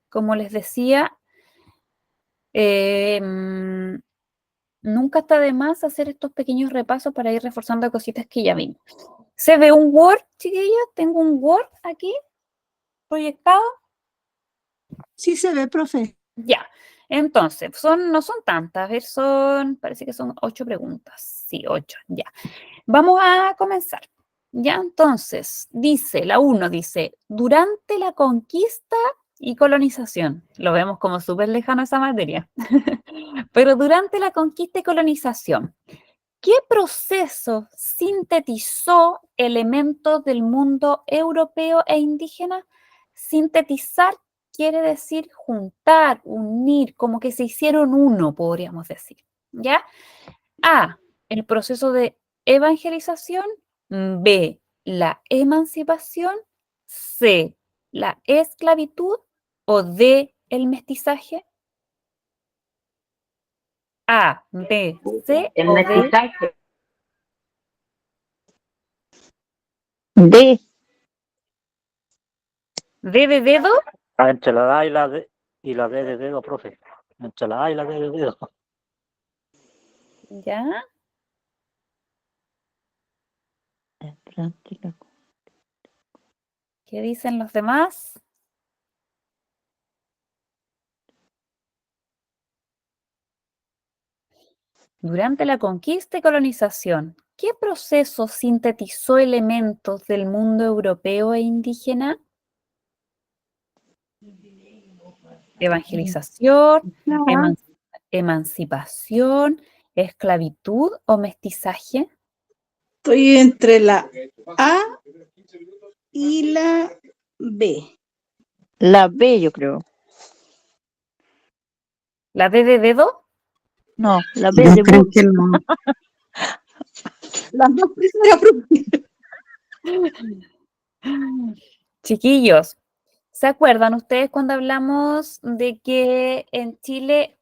como les decía, nunca está de más hacer estos pequeños repasos para ir reforzando cositas que ya vimos. ¿Se ve un Word, chiquillos? Tengo un Word aquí proyectado. Sí se ve, profe. Ya. Entonces, no son tantas, a ver, parece que son 8 preguntas. Sí, 8, ya. Vamos a comenzar. Ya, entonces, la 1 dice, durante la conquista y colonización, lo vemos como súper lejano esa materia, pero durante la conquista y colonización, ¿qué proceso sintetizó elementos del mundo europeo e indígena? Sintetizar quiere decir juntar, unir, como que se hicieron uno, podríamos decir, ¿ya? A, el proceso de evangelización. B, la emancipación. C, la esclavitud. O D, el mestizaje. A, B, C El o D. mestizaje. D. D de dedo. Entre la A y la D de dedo, profe. Entre la A y la D de dedo. Ya. ¿Qué dicen los demás? Durante la conquista y colonización, ¿qué proceso sintetizó elementos del mundo europeo e indígena? Evangelización, La A. emancipación, esclavitud o mestizaje. Estoy entre la A y la B. La B, yo creo. ¿La D de dedo? No, la B Yo de creo burro. que no. Las dos primeras, profe. Chiquillos, ¿se acuerdan ustedes cuando hablamos de que en Chile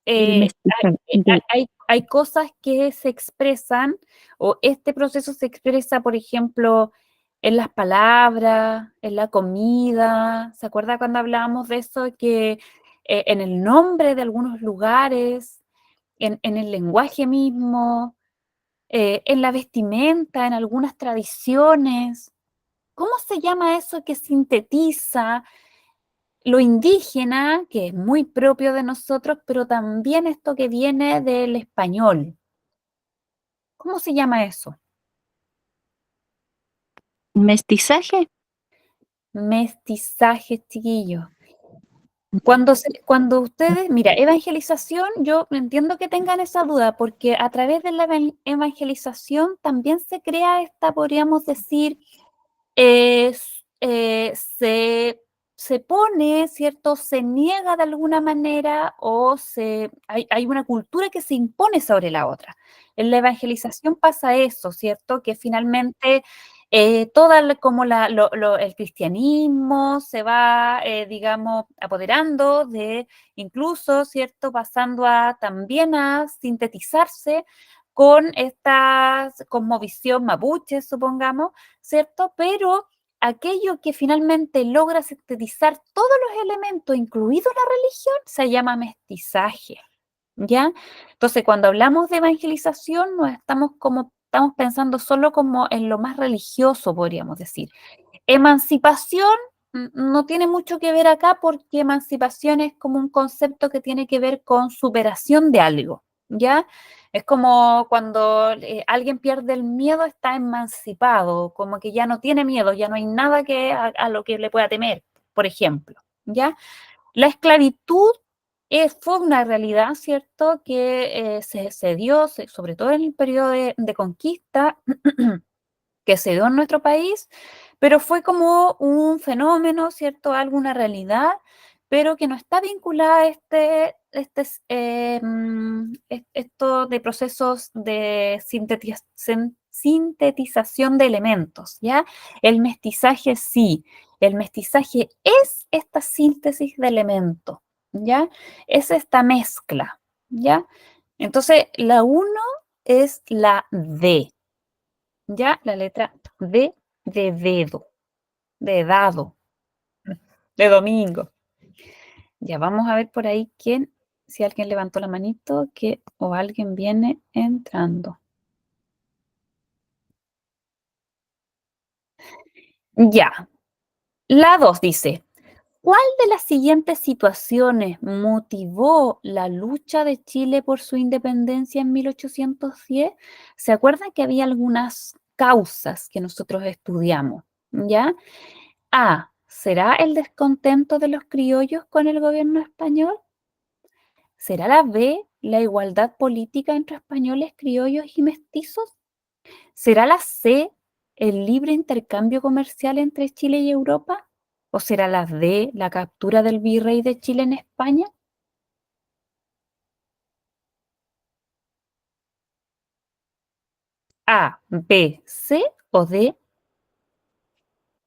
El mestizaje. hay cosas que se expresan o este proceso se expresa, por ejemplo, en las palabras, en la comida? ¿Se acuerda cuando hablábamos de eso? Que en el nombre de algunos lugares, en el lenguaje mismo, en la vestimenta, en algunas tradiciones. ¿Cómo se llama eso que sintetiza lo indígena, que es muy propio de nosotros, pero también esto que viene del español? ¿Cómo se llama eso? Mestizaje. Mestizaje, chiquillos. Cuando ustedes, mira, evangelización, yo entiendo que tengan esa duda, porque a través de la evangelización también se crea esta, podríamos decir, se pone, ¿cierto? Se niega de alguna manera o hay una cultura que se impone sobre la otra. En la evangelización pasa eso, ¿cierto? Que finalmente como el cristianismo se va, digamos, apoderando de incluso, ¿cierto? Pasando también a sintetizarse con esta cosmovisión mapuche, supongamos, ¿cierto? Pero aquello que finalmente logra sintetizar todos los elementos, incluido la religión, se llama mestizaje, ¿ya? Entonces, cuando hablamos de evangelización, no estamos pensando solo como en lo más religioso, podríamos decir. Emancipación no tiene mucho que ver acá porque emancipación es como un concepto que tiene que ver con superación de algo, ¿ya? Es como cuando alguien pierde el miedo, está emancipado, como que ya no tiene miedo, ya no hay nada a lo que le pueda temer, por ejemplo, ¿ya? La esclavitud fue una realidad, ¿cierto?, que se dio, sobre todo en el periodo de conquista, que se dio en nuestro país, pero fue como un fenómeno, ¿cierto?, alguna realidad, pero que no está vinculada a esto de procesos de sintetización de elementos, ¿ya? El mestizaje sí, el mestizaje es esta síntesis de elementos, ¿ya? Es esta mezcla, ¿ya? Entonces, la 1 es la D, ¿ya? La letra D de dedo, de dado, de domingo. Ya vamos a ver por ahí si alguien levantó la manito o alguien viene entrando. Ya. La 2 dice, ¿cuál de las siguientes situaciones motivó la lucha de Chile por su independencia en 1810? ¿Se acuerdan que había algunas causas que nosotros estudiamos? ¿Ya? A, ¿será el descontento de los criollos con el gobierno español? ¿Será la B, la igualdad política entre españoles, criollos y mestizos? ¿Será la C, el libre intercambio comercial entre Chile y Europa? ¿O será la D, la captura del virrey de Chile en España? A, B, C o D.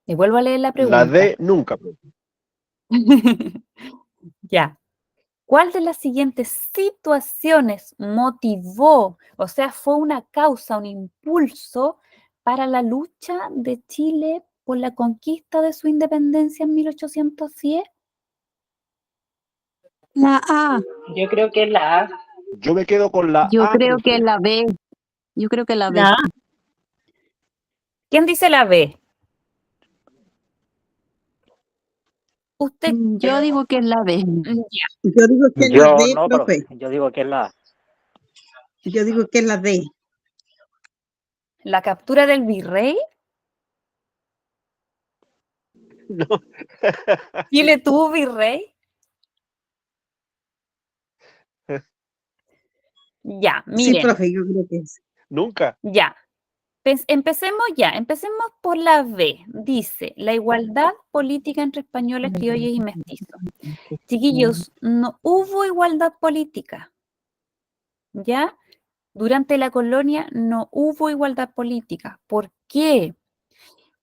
Le vuelvo a leer la pregunta. La D nunca, profe. Ya. ¿Cuál de las siguientes situaciones motivó, o sea, fue una causa, un impulso para la lucha de Chile por la conquista de su independencia en 1810? La A. Yo creo que es la A. Yo me quedo con la Yo A, creo profe. que es la B. Yo creo que es la B. La A. ¿Quién dice la B? Usted. Yo digo que es la B. Ya. Yo digo que es la Yo D, no, profe. yo digo que es la A. Yo digo que es la D. ¿La captura del virrey? No. ¿Chile tuvo virrey? Ya, Sí, miren, profe, yo creo que es. Nunca. ya. Empecemos por la B. Dice, la igualdad política entre españoles, criollos y mestizos. Chiquillos, no hubo igualdad política, ¿ya? Durante la colonia no hubo igualdad política. ¿Por qué?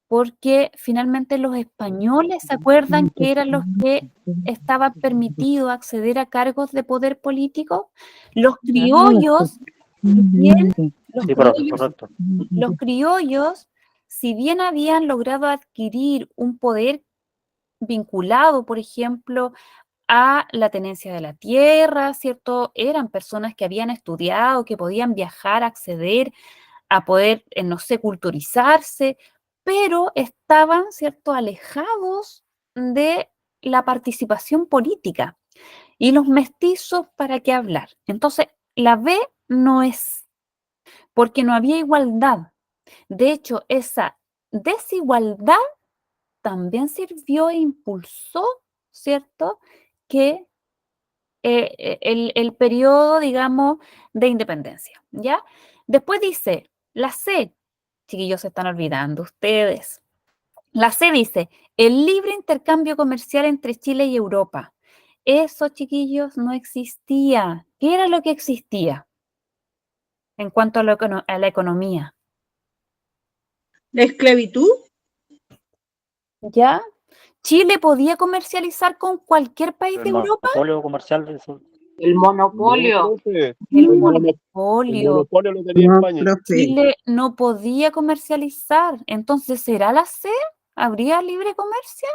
Porque finalmente los españoles se acuerdan que eran los que estaban permitidos acceder a cargos de poder político. Los criollos, bien, Sí, profe, correcto. los criollos, si bien habían logrado adquirir un poder vinculado, por ejemplo, a la tenencia de la tierra, ¿cierto? Eran personas que habían estudiado, que podían viajar, acceder a poder, no sé, culturizarse, pero estaban, ¿cierto?, alejados de la participación política. Y los mestizos, ¿para qué hablar? Entonces, la B no es, porque no había igualdad. De hecho, esa desigualdad también sirvió e impulsó, ¿cierto?, que el periodo, digamos, de independencia, ¿ya? Después dice, la C, chiquillos, se están olvidando ustedes. La C dice, el libre intercambio comercial entre Chile y Europa. Eso, chiquillos, no existía. ¿Qué era lo que existía en cuanto a la economía? La esclavitud. ¿Ya? Chile podía comercializar con cualquier país de El Europa. monopolio comercial de eso. El No, monopolio. profe, El el monopolio. monopolio lo tenía No, España. profe. Chile no podía comercializar. Entonces, ¿será la C? ¿Habría libre comercio?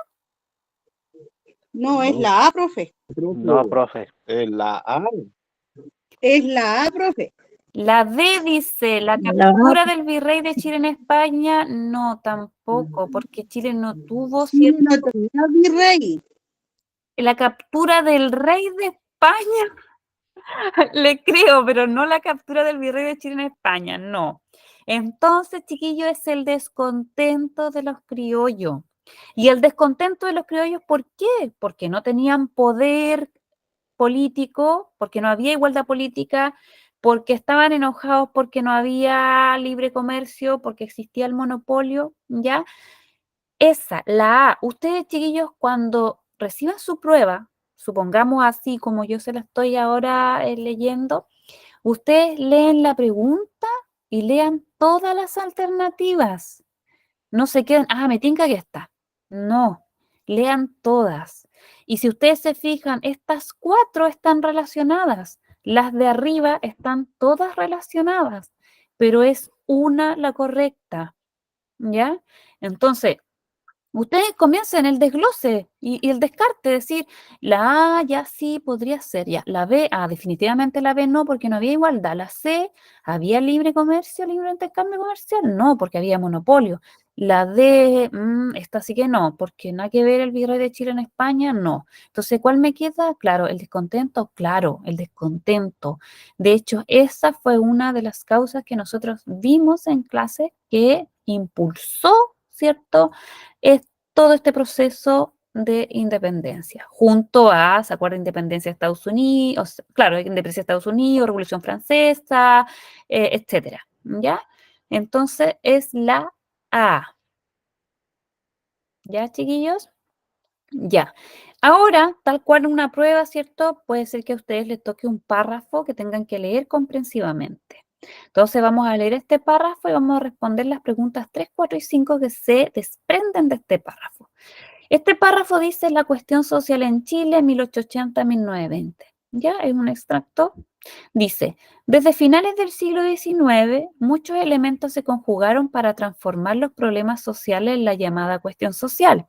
No, es la A, profe. No, profe. La A. Es la A, profe. La D dice, la La captura del virrey de Chile en España, no, tampoco, porque Chile no tuvo Chile no tenía virrey. la captura del rey de España. Le creo, pero no la captura del virrey de Chile en España, no. Entonces, chiquillo, es el descontento de los criollos. Y el descontento de los criollos, ¿por qué? Porque no tenían poder político, porque no había igualdad política, porque estaban enojados, porque no había libre comercio, porque existía el monopolio, ¿ya? Esa, la A. Ustedes, chiquillos, cuando reciban su prueba, supongamos así como yo se la estoy ahora leyendo, ustedes leen la pregunta y lean todas las alternativas. No se queden, me tinca que está. No, lean todas. Y si ustedes se fijan, estas 4 están relacionadas. Las de arriba están todas relacionadas, pero es una la correcta, ¿ya? Entonces, ustedes comiencen el desglose y el descarte, decir, la A ya sí podría ser, ya, la B, definitivamente la B no, porque no había igualdad, la C, ¿había libre comercio, libre intercambio comercial? No, porque había monopolio. La D, esta sí que no, porque nada que ver el virrey de Chile en España, no. Entonces, ¿cuál me queda? Claro, el descontento, claro, el descontento. De hecho, esa fue una de las causas que nosotros vimos en clase que impulsó, ¿cierto?, es todo este proceso de independencia, junto a, ¿se acuerdan? Independencia de Estados Unidos, claro, independencia de Estados Unidos, Revolución Francesa, etcétera, ¿ya? Entonces es la A. ¿Ya, chiquillos? Ya. Ahora, tal cual una prueba, ¿cierto? Puede ser que a ustedes les toque un párrafo que tengan que leer comprensivamente. Entonces vamos a leer este párrafo y vamos a responder las preguntas 3, 4 y 5 que se desprenden de este párrafo. Este párrafo dice la cuestión social en Chile 1880-1920. Ya es un extracto. Dice, desde finales del siglo XIX, muchos elementos se conjugaron para transformar los problemas sociales en la llamada cuestión social.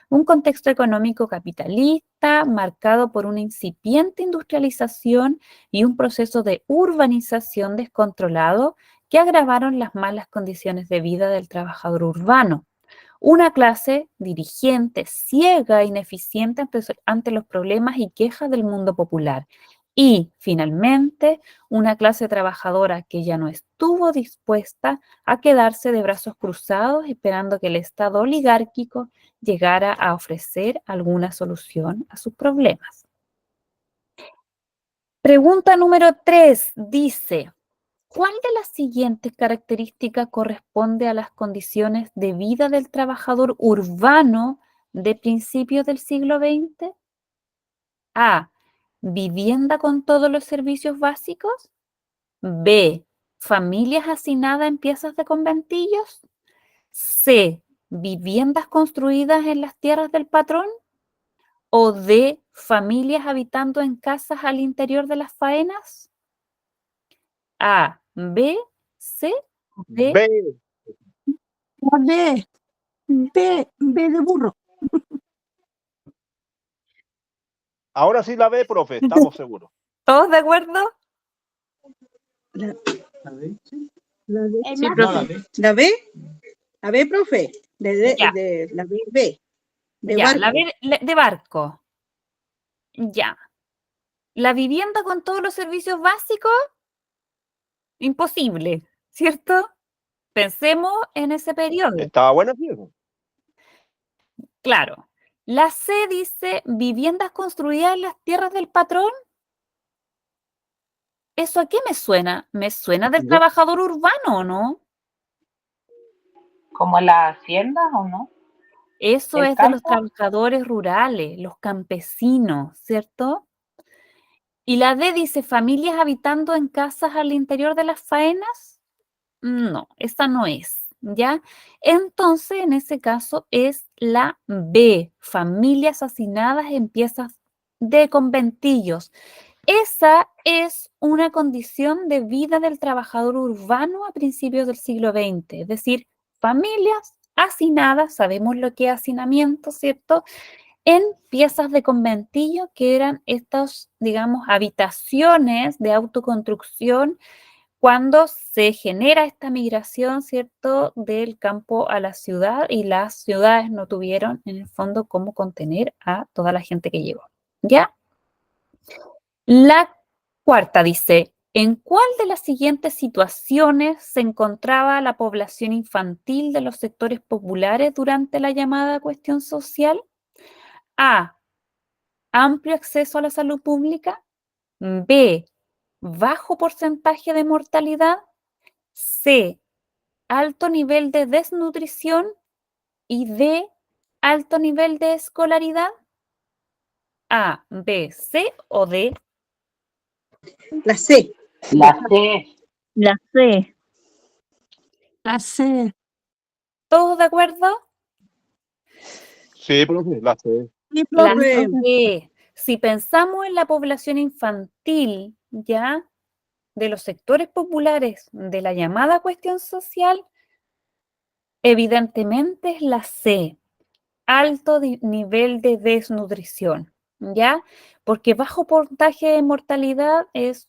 Un contexto económico capitalista marcado por una incipiente industrialización y un proceso de urbanización descontrolado que agravaron las malas condiciones de vida del trabajador urbano. Una clase dirigente, ciega e ineficiente ante los problemas y quejas del mundo popular. Y, finalmente, una clase trabajadora que ya no estuvo dispuesta a quedarse de brazos cruzados esperando que el Estado oligárquico llegara a ofrecer alguna solución a sus problemas. Pregunta número 3 dice, ¿cuál de las siguientes características corresponde a las condiciones de vida del trabajador urbano de principios del siglo XX? A. Vivienda con todos los servicios básicos. B. Familias hacinadas en piezas de conventillos. C. Viviendas construidas en las tierras del patrón. O D. Familias habitando en casas al interior de las faenas. A, B, C, D. B. La B de burro. Ahora sí la B, profe, estamos seguros. ¿Todos de acuerdo? La El Sí, más- profe. la B, profe. Ya. De la B, B. De Ya, la barco. B de barco. Ya. La vivienda con todos los servicios básicos, imposible, ¿cierto? Pensemos en ese periodo. ¿Estaba buena? Sí, eso? Claro. La C dice viviendas construidas en las tierras del patrón. ¿Eso a qué me suena? Me suena del Yo- trabajador urbano, ¿no? ¿Como la hacienda o no? Eso ¿El es de los campo? trabajadores rurales, los campesinos, ¿cierto? Y la D dice familias habitando en casas al interior de las faenas. No, esa no es, ¿ya? Entonces, en ese caso es la B, familias hacinadas en piezas de conventillos. Esa es una condición de vida del trabajador urbano a principios del siglo XX, es decir, familias hacinadas, sabemos lo que es hacinamiento, ¿cierto? En piezas de conventillo que eran estas, digamos, habitaciones de autoconstrucción cuando se genera esta migración, ¿cierto?, del campo a la ciudad y las ciudades no tuvieron, en el fondo, cómo contener a toda la gente que llegó. ¿Ya? La cuarta dice, ¿en cuál de las siguientes situaciones se encontraba la población infantil de los sectores populares durante la llamada cuestión social? A, amplio acceso a la salud pública. B, bajo porcentaje de mortalidad. C, alto nivel de desnutrición. Y D, alto nivel de escolaridad. A, B, C o D. La C. La C. La C. La C. ¿Todos de acuerdo? Sí, profe, la C. Sí, La profe. C. Si pensamos en la población infantil, ¿ya? De los sectores populares de la llamada cuestión social, evidentemente es la C, alto nivel de desnutrición, ¿ya? Porque bajo porcentaje de mortalidad es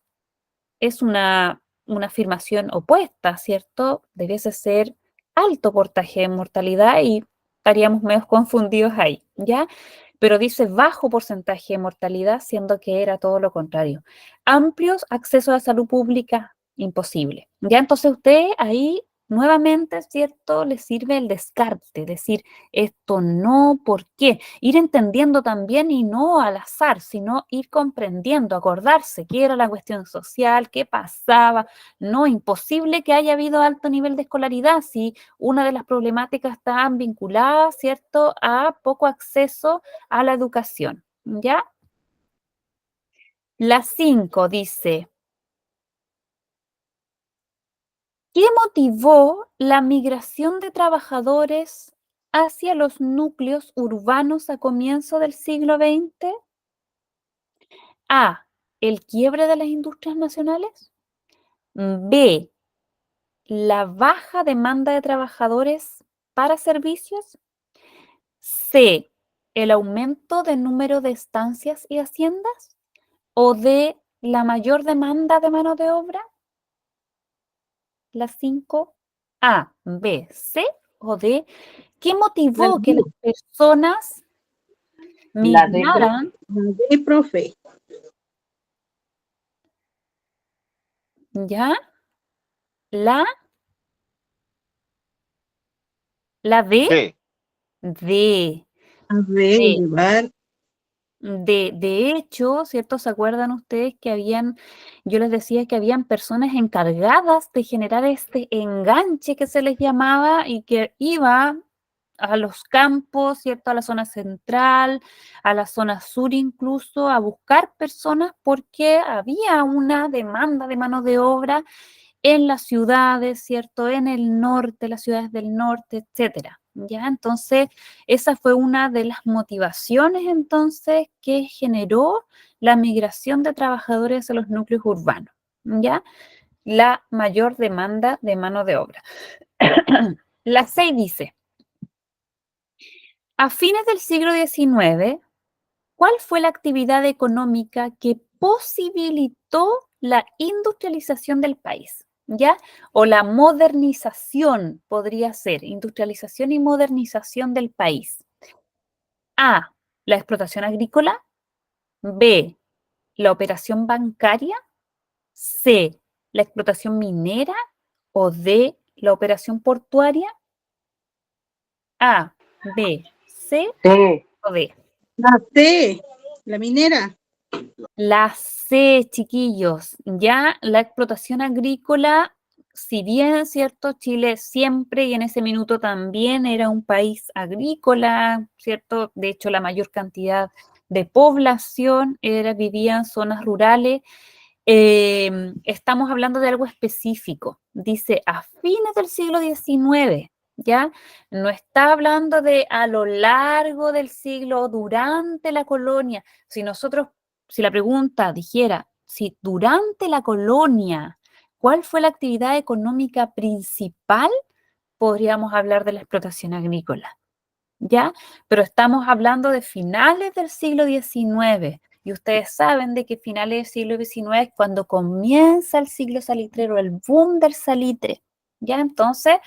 una afirmación opuesta, ¿cierto? Debiese ser alto porcentaje de mortalidad y estaríamos medio confundidos ahí, ¿ya? Pero dice bajo porcentaje de mortalidad, siendo que era todo lo contrario. Amplios accesos a la salud pública, imposible. Ya entonces usted ahí nuevamente, ¿cierto? Le sirve el descarte, decir esto no, ¿por qué? Ir entendiendo también y no al azar, sino ir comprendiendo, acordarse qué era la cuestión social, qué pasaba. No, imposible que haya habido alto nivel de escolaridad si una de las problemáticas están vinculadas, ¿cierto?, a poco acceso a la educación, ¿ya? La 5 dice, ¿qué motivó la migración de trabajadores hacia los núcleos urbanos a comienzo del siglo XX? A, el quiebre de las industrias nacionales. B, la baja demanda de trabajadores para servicios. C, el aumento de número de estancias y haciendas. O D, la mayor demanda de mano de obra. Las 5, A, B, C o D. ¿Qué motivó que las personas La D, migraran? La D, profe. ¿Ya? La D. D. D. A ver, D. llevar. De hecho, ¿cierto? ¿Se acuerdan ustedes que yo les decía que habían personas encargadas de generar este enganche que se les llamaba y que iba a los campos, ¿cierto? A la zona central, a la zona sur incluso, a buscar personas porque había una demanda de mano de obra en las ciudades, ¿cierto? En el norte, las ciudades del norte, etcétera. ¿Ya? Entonces, esa fue una de las motivaciones entonces que generó la migración de trabajadores a los núcleos urbanos, ¿ya? La mayor demanda de mano de obra. La 6 dice, a fines del siglo XIX, ¿Cuál fue la actividad económica que posibilitó la industrialización del país? ¿Ya? O la modernización podría ser, industrialización y modernización del país. A, la explotación agrícola. B, la operación bancaria. C, la explotación minera. O D, la operación portuaria. A, B, C Sí. o D. La C, la minera. La C, chiquillos, ya la explotación agrícola, si bien, ¿cierto? Chile siempre y en ese minuto también era un país agrícola, ¿cierto? De hecho, la mayor cantidad de población vivía en zonas rurales. Estamos hablando de algo específico. Dice, a fines del siglo XIX, ¿ya? No está hablando de a lo largo del siglo o durante la colonia. Si la pregunta dijera, si durante la colonia, ¿cuál fue la actividad económica principal? Podríamos hablar de la explotación agrícola, ¿ya? Pero estamos hablando de finales del siglo XIX. Y ustedes saben de que finales del siglo XIX es cuando comienza el siglo salitrero, el boom del salitre, ¿ya? Entonces,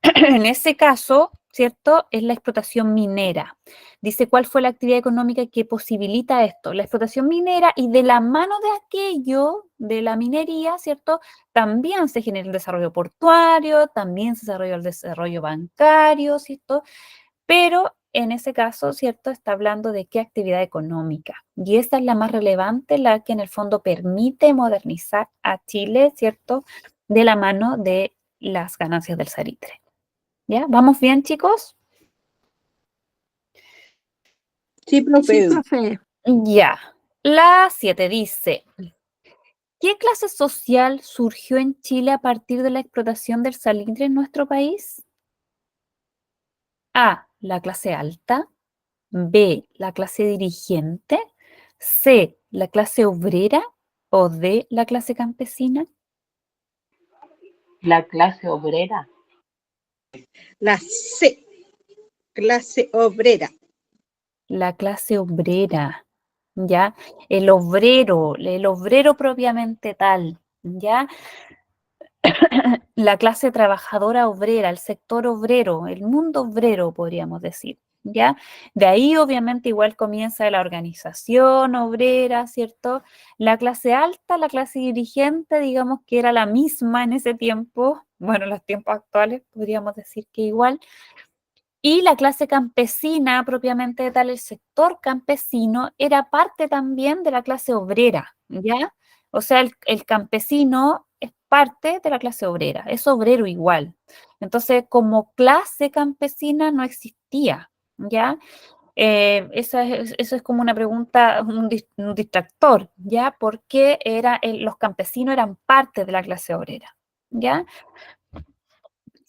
en ese caso, ¿cierto? Es la explotación minera. Dice cuál fue la actividad económica que posibilita esto. La explotación minera, y de la mano de aquello, de la minería, ¿cierto? También se genera el desarrollo portuario, también se desarrolla el desarrollo bancario, ¿cierto? Pero en ese caso, ¿cierto? Está hablando de qué actividad económica. Y esta es la más relevante, la que en el fondo permite modernizar a Chile, ¿cierto? De la mano de las ganancias del salitre. ¿Ya? ¿Vamos bien, chicos? Sí, Sí, profe. profe. Ya. La 7 dice, ¿qué clase social surgió en Chile a partir de la explotación del salitre en nuestro país? A, la clase alta. B, la clase dirigente. C, la clase obrera. O D, la clase campesina. La clase obrera. La C, clase obrera. La clase obrera, ¿ya? El obrero propiamente tal, ¿ya? La clase trabajadora obrera, el sector obrero, el mundo obrero, podríamos decir, ¿ya? De ahí, obviamente, igual comienza la organización obrera, ¿cierto? La clase alta, la clase dirigente, digamos que era la misma en ese tiempo, bueno, en los tiempos actuales podríamos decir que igual. Y la clase campesina, propiamente tal, el sector campesino, era parte también de la clase obrera, ¿ya? O sea, el campesino es parte de la clase obrera, es obrero igual. Entonces, como clase campesina no existía, ¿ya? Eso es como una pregunta, un distractor, ¿ya? Porque los campesinos eran parte de la clase obrera, ¿ya?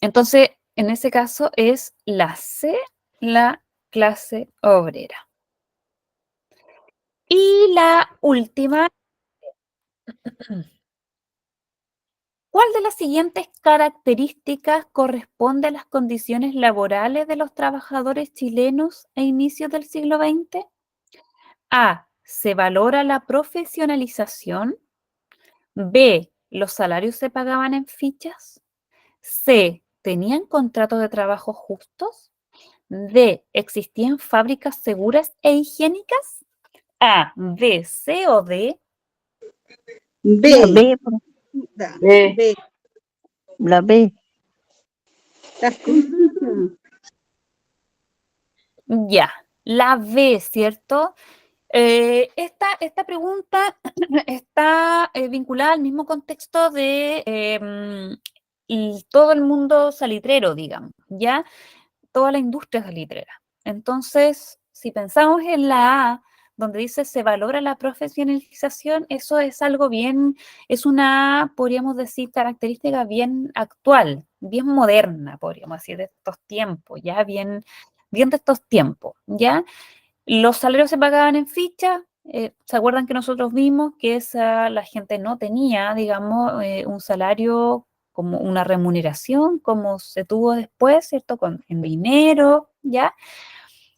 Entonces, en ese caso es la C, la clase obrera. Y la última, ¿cuál de las siguientes características corresponde a las condiciones laborales de los trabajadores chilenos a inicios del siglo XX? A, se valora la profesionalización. B, los salarios se pagaban en fichas. C, tenían contratos de trabajo justos. D, ¿existían fábricas seguras e higiénicas? A, B, C o D. La B, B, la B. B. la B. ¿Estás confusa? Ya, la B, ¿cierto? Esta pregunta está vinculada al mismo contexto de y todo el mundo salitrero, digamos, ¿ya? Toda la industria salitrera. Entonces, si pensamos en la A, donde dice se valora la profesionalización, eso es algo bien, es una, podríamos decir, característica bien actual, bien moderna, podríamos decir, de estos tiempos, ya bien de estos tiempos, ¿ya? Los salarios se pagaban en ficha. ¿Se acuerdan que nosotros vimos que la gente no tenía, digamos, un salario como una remuneración, como se tuvo después, ¿cierto? En dinero, ¿ya?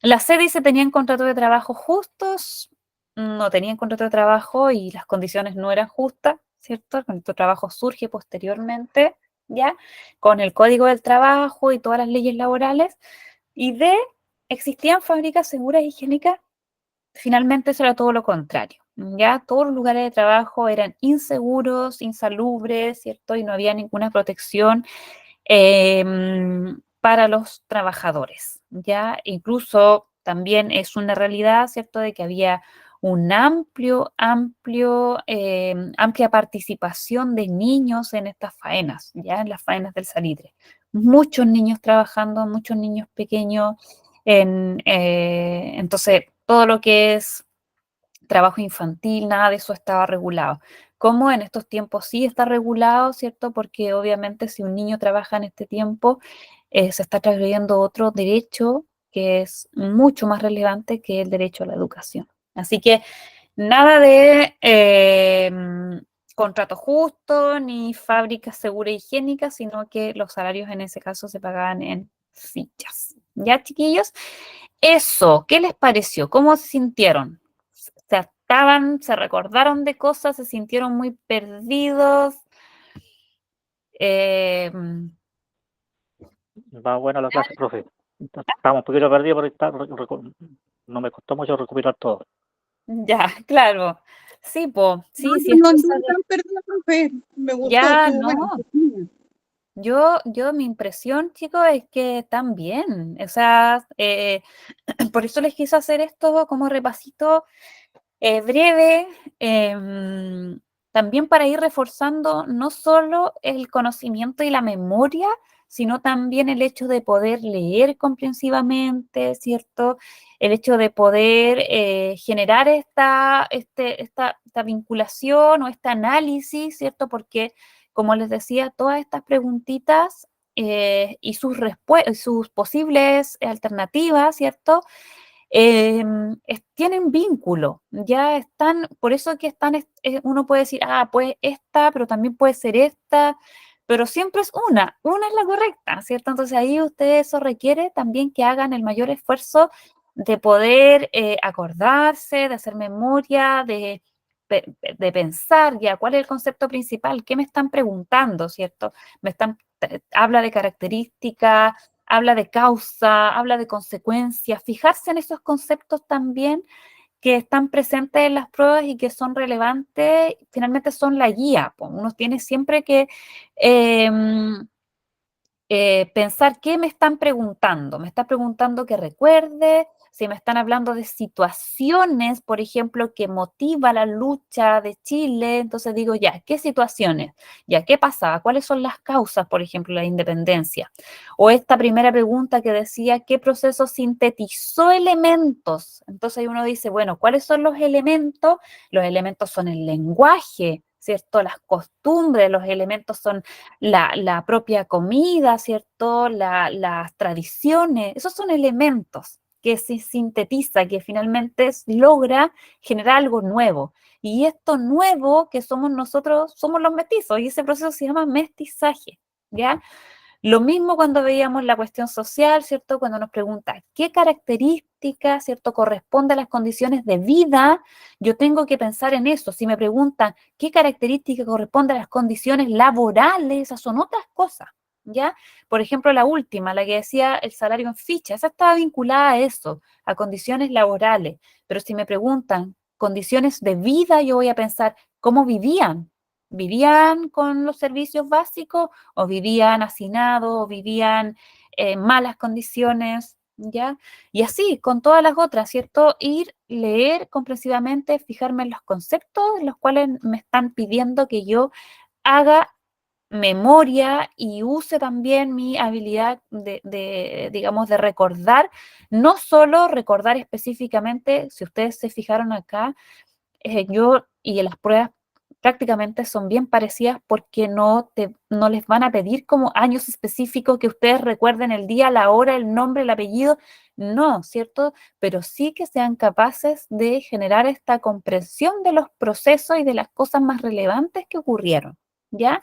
La C dice, tenían contrato de trabajo justos, no tenían contrato de trabajo y las condiciones no eran justas, ¿cierto? El contrato de trabajo surge posteriormente, ¿ya? Con el Código del Trabajo y todas las leyes laborales. Y D, existían fábricas seguras e higiénicas. Finalmente eso era todo lo contrario, ¿ya? Todos los lugares de trabajo eran inseguros, insalubres, ¿cierto? Y no había ninguna protección para los trabajadores, ¿ya? Incluso también es una realidad, ¿cierto?, de que había un amplia participación de niños en estas faenas, ¿ya? En las faenas del salitre. Muchos niños trabajando, muchos niños pequeños, entonces todo lo que es trabajo infantil, nada de eso estaba regulado. Como en estos tiempos sí está regulado, ¿cierto? Porque obviamente si un niño trabaja en este tiempo, se está transgrediendo otro derecho que es mucho más relevante que el derecho a la educación. Así que nada de contrato justo ni fábricas seguras e higiénicas, sino que los salarios en ese caso se pagaban en fichas. ¿Ya, chiquillos? Eso, ¿qué les pareció? ¿Cómo se sintieron? ¿Se recordaron de cosas? ¿Se sintieron muy perdidos? Eh, Va buena la clase, profe. Estamos un poquito perdidos, pero no me costó mucho recuperar todo. ya, claro. Sí, sí, No, sí es no cosa anduve tan perdida, profe. Me gustó, Ya, estuvo bueno. no. Mi impresión, chicos, es que están bien. O sea, por eso les quise hacer esto como repasito breve, también para ir reforzando no solo el conocimiento y la memoria, sino también el hecho de poder leer comprensivamente, ¿cierto? El hecho de poder generar esta vinculación o este análisis, ¿cierto? Porque, como les decía, todas estas preguntitas y sus posibles alternativas, ¿cierto? Tienen vínculo, ya están, por eso que están, uno puede decir, pues esta, pero también puede ser esta, pero siempre es una es la correcta, ¿cierto? Entonces ahí eso requiere también que hagan el mayor esfuerzo de poder acordarse, de hacer memoria, de pensar ya cuál es el concepto principal, qué me están preguntando, ¿cierto? Habla de características, habla de causa, habla de consecuencia, fijarse en esos conceptos también que están presentes en las pruebas y que son relevantes, finalmente son la guía. Pues. Uno tiene siempre que pensar qué me están preguntando. Me está preguntando que recuerde, si me están hablando de situaciones, por ejemplo, que motiva la lucha de Chile, entonces digo, ya, ¿qué situaciones? Ya, ¿qué pasaba? ¿Cuáles son las causas, por ejemplo, de la independencia? O esta primera pregunta que decía, ¿qué proceso sintetizó elementos? Entonces uno dice, bueno, ¿cuáles son los elementos? Los elementos son el lenguaje, ¿cierto? Las costumbres, los elementos son la propia comida, ¿cierto? Las tradiciones, esos son elementos que se sintetiza, que finalmente logra generar algo nuevo. Y esto nuevo que somos nosotros, somos los mestizos, y ese proceso se llama mestizaje, ¿ya? Lo mismo cuando veíamos la cuestión social, ¿cierto? Cuando nos pregunta qué característica, ¿cierto?, corresponde a las condiciones de vida, yo tengo que pensar en eso. Si me preguntan qué característica corresponde a las condiciones laborales, esas son otras cosas, ¿ya? Por ejemplo, la última, la que decía el salario en ficha, esa estaba vinculada a eso, a condiciones laborales. Pero si me preguntan condiciones de vida, yo voy a pensar cómo vivían. ¿Vivían con los servicios básicos o vivían hacinados o vivían en malas condiciones? ¿Ya? Y así, con todas las otras, ¿cierto? Leer comprensivamente, fijarme en los conceptos en los cuales me están pidiendo que yo haga memoria y use también mi habilidad digamos, de recordar, no solo recordar específicamente, si ustedes se fijaron acá, yo y en las pruebas prácticamente son bien parecidas porque no les van a pedir como años específicos que ustedes recuerden el día, la hora, el nombre, el apellido, no, ¿cierto? Pero sí que sean capaces de generar esta comprensión de los procesos y de las cosas más relevantes que ocurrieron, ¿ya?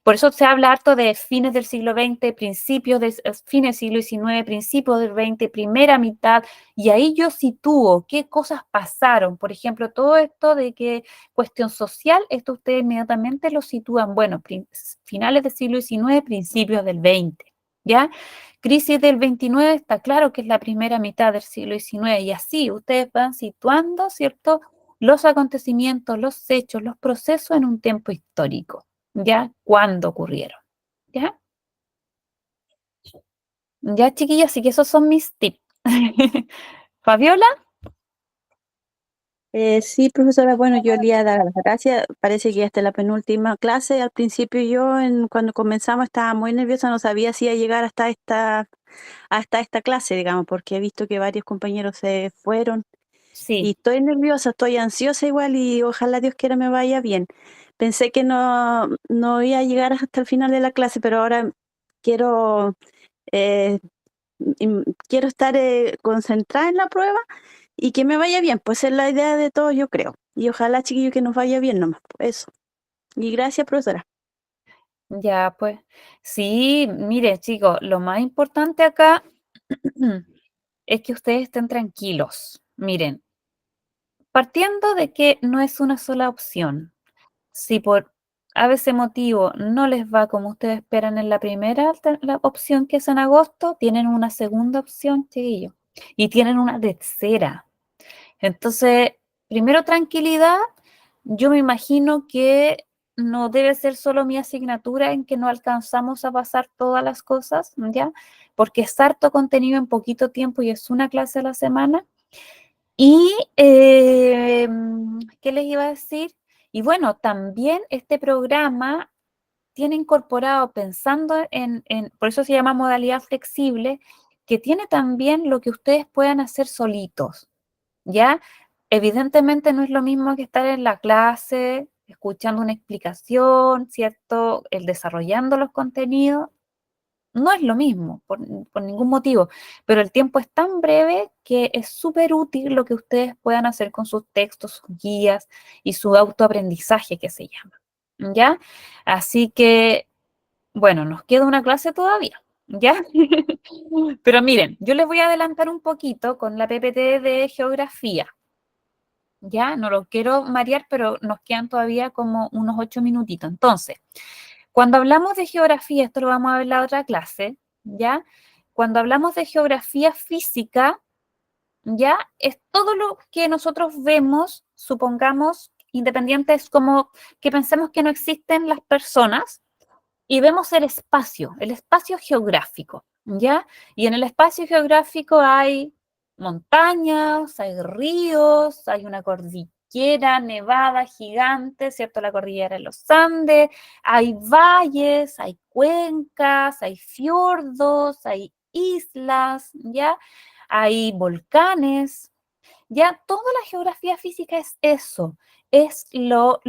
Por eso se habla harto de fines del siglo XX, principios de fines del siglo XIX, principios del XX, primera mitad, y ahí yo sitúo qué cosas pasaron. Por ejemplo, todo esto de que cuestión social, esto ustedes inmediatamente lo sitúan, bueno, finales del siglo XIX, principios del XX, ¿ya? Crisis del 29 está claro que es la primera mitad del siglo XIX, y así ustedes van situando, ¿cierto?, los acontecimientos, los hechos, los procesos en un tiempo histórico. ¿Ya? ¿Cuándo ocurrieron? ¿Ya? Ya, chiquillos, así que esos son mis tips. Fabiola, Sí, profesora, bueno, yo le iba a dar las gracias. Parece que ya está la penúltima clase. Al principio yo, cuando comenzamos, estaba muy nerviosa, no sabía si iba a llegar hasta esta clase, digamos, porque he visto que varios compañeros se fueron y sí, estoy nerviosa, estoy ansiosa igual y ojalá Dios quiera me vaya bien. Pensé que no iba a llegar hasta el final de la clase, pero ahora quiero, eh, quiero estar concentrada en la prueba y que me vaya bien, pues es la idea de todos, yo creo. Y ojalá, chiquillos, que nos vaya bien nomás, eso. Y gracias, profesora. ya, pues. Sí, mire, chicos, lo más importante acá es que ustedes estén tranquilos. Miren, partiendo de que no es una sola opción, si por a veces motivo no les va como ustedes esperan en la primera la opción que es en agosto, tienen una segunda opción, chiquillos, y tienen una tercera. Entonces, primero tranquilidad, yo me imagino que no debe ser solo mi asignatura en que no alcanzamos a pasar todas las cosas, ¿ya? Porque es harto contenido en poquito tiempo y es una clase a la semana. Y, ¿qué les iba a decir? Y bueno, también este programa tiene incorporado, pensando por eso se llama modalidad flexible, que tiene también lo que ustedes puedan hacer solitos, ¿ya? Evidentemente no es lo mismo que estar en la clase, escuchando una explicación, ¿cierto? El desarrollando los contenidos, no es lo mismo, por ningún motivo, pero el tiempo es tan breve que es súper útil lo que ustedes puedan hacer con sus textos, sus guías y su autoaprendizaje que se llama, ¿ya? Así que, bueno, nos queda una clase todavía, ¿ya? Pero miren, yo les voy a adelantar un poquito con la PPT de geografía, ¿ya? No lo quiero marear, pero nos quedan todavía como unos 8 minutitos. Entonces, cuando hablamos de geografía, esto lo vamos a ver en la otra clase, ¿ya? Cuando hablamos de geografía física, ¿ya? Es todo lo que nosotros vemos, supongamos, independientes como que pensemos que no existen las personas, y vemos el espacio geográfico, ¿ya? Y en el espacio geográfico hay montañas, hay ríos, hay una cordillera nevada gigante, ¿cierto? La cordillera de los Andes, hay valles, hay cuencas, hay fiordos, hay islas, ¿ya? Hay volcanes, ya toda la geografía física es eso, es lo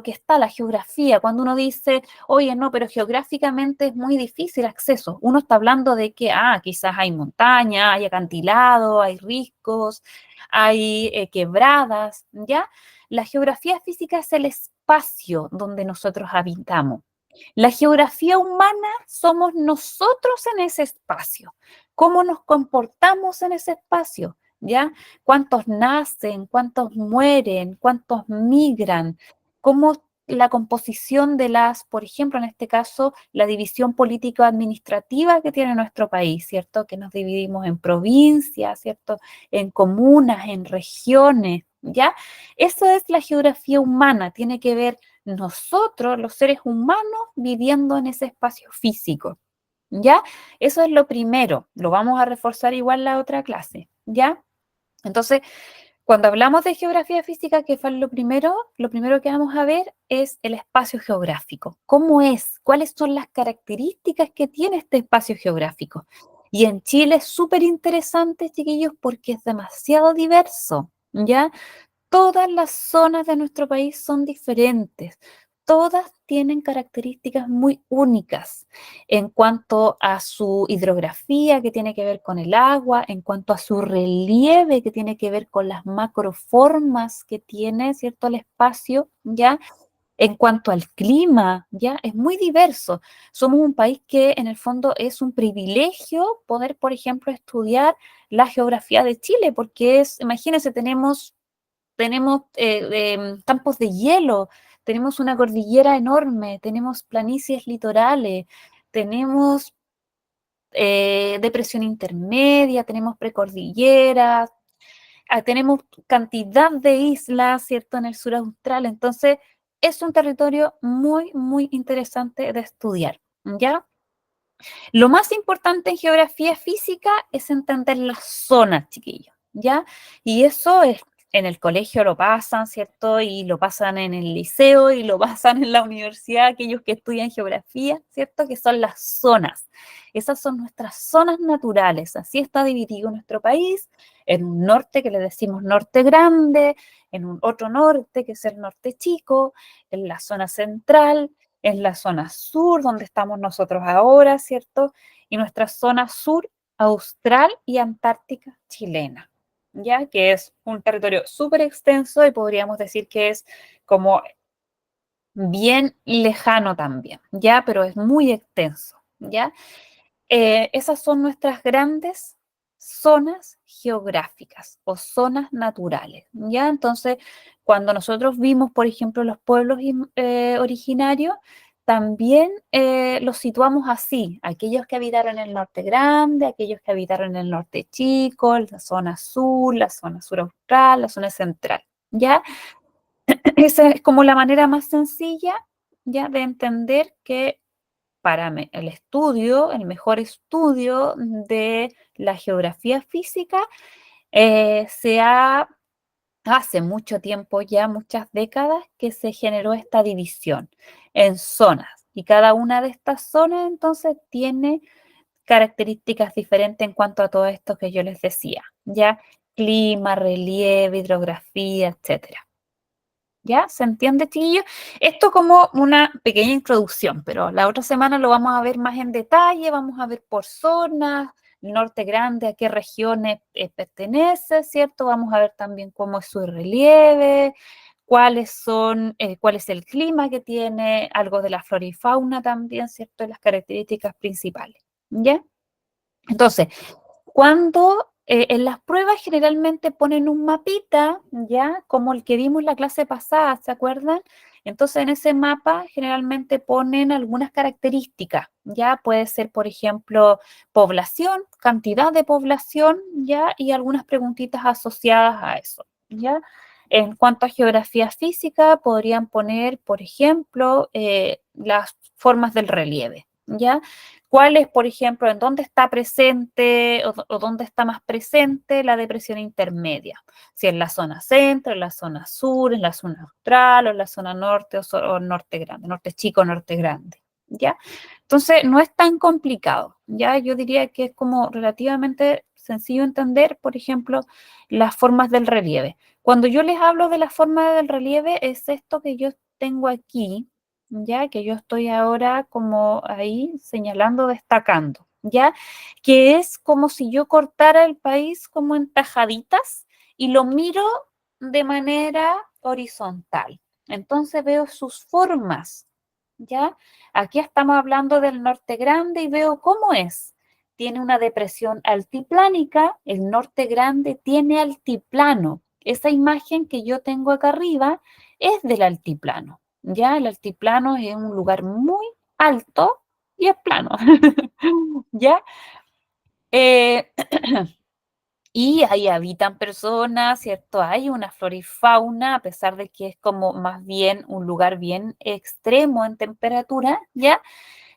que está, la geografía. Cuando uno dice, oye, no, pero geográficamente es muy difícil acceso, uno está hablando de que, quizás hay montaña, hay acantilado, hay riscos, hay quebradas, ¿ya? La geografía física es el espacio donde nosotros habitamos. La geografía humana somos nosotros en ese espacio. ¿Cómo nos comportamos en ese espacio? ¿Ya? ¿Cuántos nacen? ¿Cuántos mueren? ¿Cuántos migran? ¿Cómo la composición de por ejemplo, en este caso, la división político-administrativa que tiene nuestro país, ¿cierto? Que nos dividimos en provincias, ¿cierto? En comunas, en regiones, ¿ya? Eso es la geografía humana, tiene que ver nosotros, los seres humanos, viviendo en ese espacio físico, ¿ya? Eso es lo primero, lo vamos a reforzar igual la otra clase, ¿ya? Entonces, cuando hablamos de geografía física, que fue lo primero que vamos a ver es el espacio geográfico. ¿Cómo es? ¿Cuáles son las características que tiene este espacio geográfico? Y en Chile es súper interesante, chiquillos, porque es demasiado diverso, ¿ya? Todas las zonas de nuestro país son diferentes. Todas tienen características muy únicas en cuanto a su hidrografía, que tiene que ver con el agua, en cuanto a su relieve, que tiene que ver con las macroformas que tiene, ¿cierto?, el espacio, ¿ya? En cuanto al clima, ya es muy diverso. Somos un país que en el fondo es un privilegio poder, por ejemplo, estudiar la geografía de Chile, porque es, imagínense, tenemos campos de hielo, tenemos una cordillera enorme, tenemos planicies litorales, tenemos depresión intermedia, tenemos precordilleras, tenemos cantidad de islas, ¿cierto?, en el sur austral. Entonces, es un territorio muy, muy interesante de estudiar, ¿ya? Lo más importante en geografía física es entender las zonas, chiquillos, ¿ya? Y eso es, en el colegio lo pasan, ¿cierto? Y lo pasan en el liceo y lo pasan en la universidad, aquellos que estudian geografía, ¿cierto? Que son las zonas. Esas son nuestras zonas naturales. Así está dividido nuestro país en un norte que le decimos norte grande, en un otro norte que es el norte chico, en la zona central, en la zona sur, donde estamos nosotros ahora, ¿cierto? Y nuestra zona sur austral y antártica chilena, ¿ya? Que es un territorio súper extenso y podríamos decir que es como bien lejano también, ¿ya? Pero es muy extenso, ¿ya? Esas son nuestras grandes zonas geográficas o zonas naturales, ¿ya? Entonces, cuando nosotros vimos, por ejemplo, los pueblos originarios, también los situamos así, aquellos que habitaron en el norte grande, aquellos que habitaron en el norte chico, la zona sur austral, la zona central, ¿ya? Esa es como la manera más sencilla, ¿ya?, de entender que para el estudio, el mejor estudio de la geografía física, hace mucho tiempo ya, muchas décadas, que se generó esta división en zonas. Y cada una de estas zonas entonces tiene características diferentes en cuanto a todo esto que yo les decía, ya clima, relieve, hidrografía, etcétera. ¿Ya? ¿Se entiende, chiquillos? Esto como una pequeña introducción, pero la otra semana lo vamos a ver más en detalle, vamos a ver por zonas, el norte grande, a qué regiones pertenece, ¿cierto? Vamos a ver también cómo es su relieve, cuál es el clima que tiene, algo de la flora y fauna también, ¿cierto? Las características principales, ¿ya? Entonces, cuando en las pruebas generalmente ponen un mapita, ¿ya? Como el que vimos la clase pasada, ¿se acuerdan? Entonces, en ese mapa generalmente ponen algunas características, ¿ya? Puede ser, por ejemplo, población, cantidad de población, ¿ya? Y algunas preguntitas asociadas a eso, ¿ya? En cuanto a geografía física, podrían poner, por ejemplo, las formas del relieve, ¿ya? ¿Cuál es, por ejemplo, en dónde está presente o dónde está más presente la depresión intermedia? Si en la zona centro, en la zona sur, en la zona austral o en la zona norte o norte grande, norte chico, norte grande, ¿ya? Entonces, no es tan complicado, ¿ya? Yo diría que es como relativamente sencillo entender, por ejemplo, las formas del relieve. Cuando yo les hablo de las formas del relieve, es esto que yo tengo aquí, ya que yo estoy ahora como ahí señalando, destacando, ya que es como si yo cortara el país como en tajaditas y lo miro de manera horizontal. Entonces veo sus formas, ya. Aquí estamos hablando del norte grande y veo cómo es. Tiene una depresión altiplánica, el norte grande tiene altiplano. Esa imagen que yo tengo acá arriba es del altiplano. Ya, el altiplano es un lugar muy alto y es plano. ¿Ya? Eh, y ahí habitan personas, ¿cierto? Hay una flora y fauna, a pesar de que es como más bien un lugar bien extremo en temperatura, ¿ya?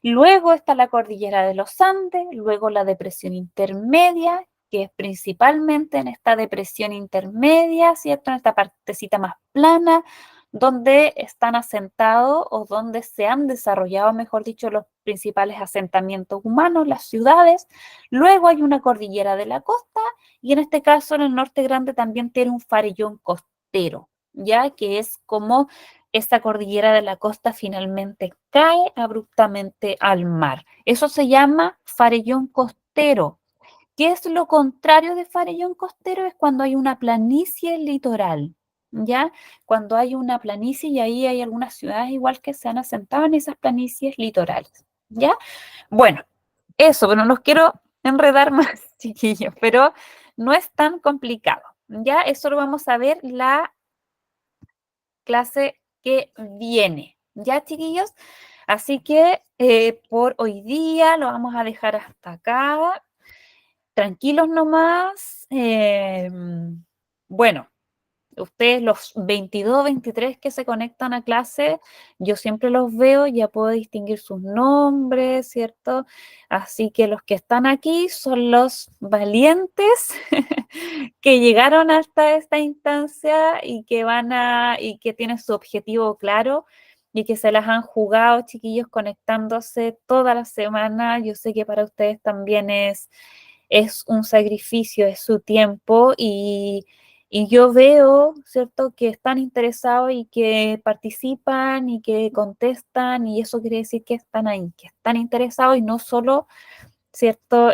Luego está la cordillera de los Andes, luego la depresión intermedia, que es principalmente en esta depresión intermedia, ¿cierto? En esta partecita más plana, donde están asentados o donde se han desarrollado, mejor dicho, los principales asentamientos humanos, las ciudades. Luego hay una cordillera de la costa y en este caso en el norte grande también tiene un farellón costero, ya que es como esta cordillera de la costa finalmente cae abruptamente al mar. Eso se llama farellón costero. ¿Qué es lo contrario de farellón costero? Es cuando hay una planicie litoral, ¿ya? Cuando hay una planicie y ahí hay algunas ciudades igual que se han asentado en esas planicies litorales, ¿ya? Bueno, eso, pero no los quiero enredar más, chiquillos, pero no es tan complicado, ¿ya? Eso lo vamos a ver la clase que viene, ¿ya, chiquillos? Así que por hoy día lo vamos a dejar hasta acá. Tranquilos nomás. Bueno, ustedes los 22, 23 que se conectan a clase, yo siempre los veo, ya puedo distinguir sus nombres, ¿cierto? Así que los que están aquí son los valientes que llegaron hasta esta instancia y y que tienen su objetivo claro y que se las han jugado, chiquillos, conectándose toda la semana. Yo sé que para ustedes también es un sacrificio, es su tiempo y yo veo, ¿cierto?, que están interesados y que participan y que contestan y eso quiere decir que están ahí, que están interesados y no solo, ¿cierto?,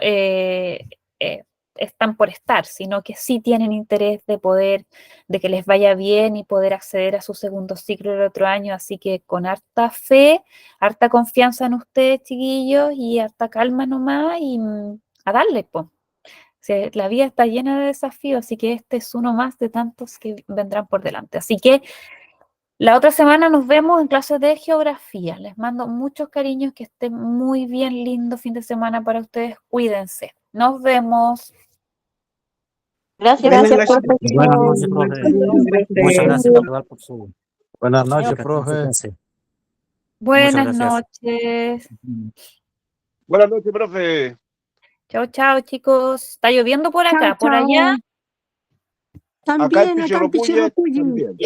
están por estar, sino que sí tienen interés de poder, de que les vaya bien y poder acceder a su segundo ciclo el otro año. Así que con harta fe, harta confianza en ustedes, chiquillos, y harta calma nomás y a darle, pues. La vida está llena de desafíos, así que este es uno más de tantos que vendrán por delante. Así que la otra semana nos vemos en clases de geografía. Les mando muchos cariños, que estén muy bien, lindo fin de semana para ustedes. Cuídense. Nos vemos. Gracias, Gracias, profe. Buenas noches, profe. Muchas gracias por su Buenas noches, por su profe. asistencia. Muchas Buenas gracias. noches. Buenas noches, profe. Chao, chao, chicos. Está lloviendo por acá, Chao, por allá. chao. Acá en También, acá en Pichirropuya Pichirropuyi. también.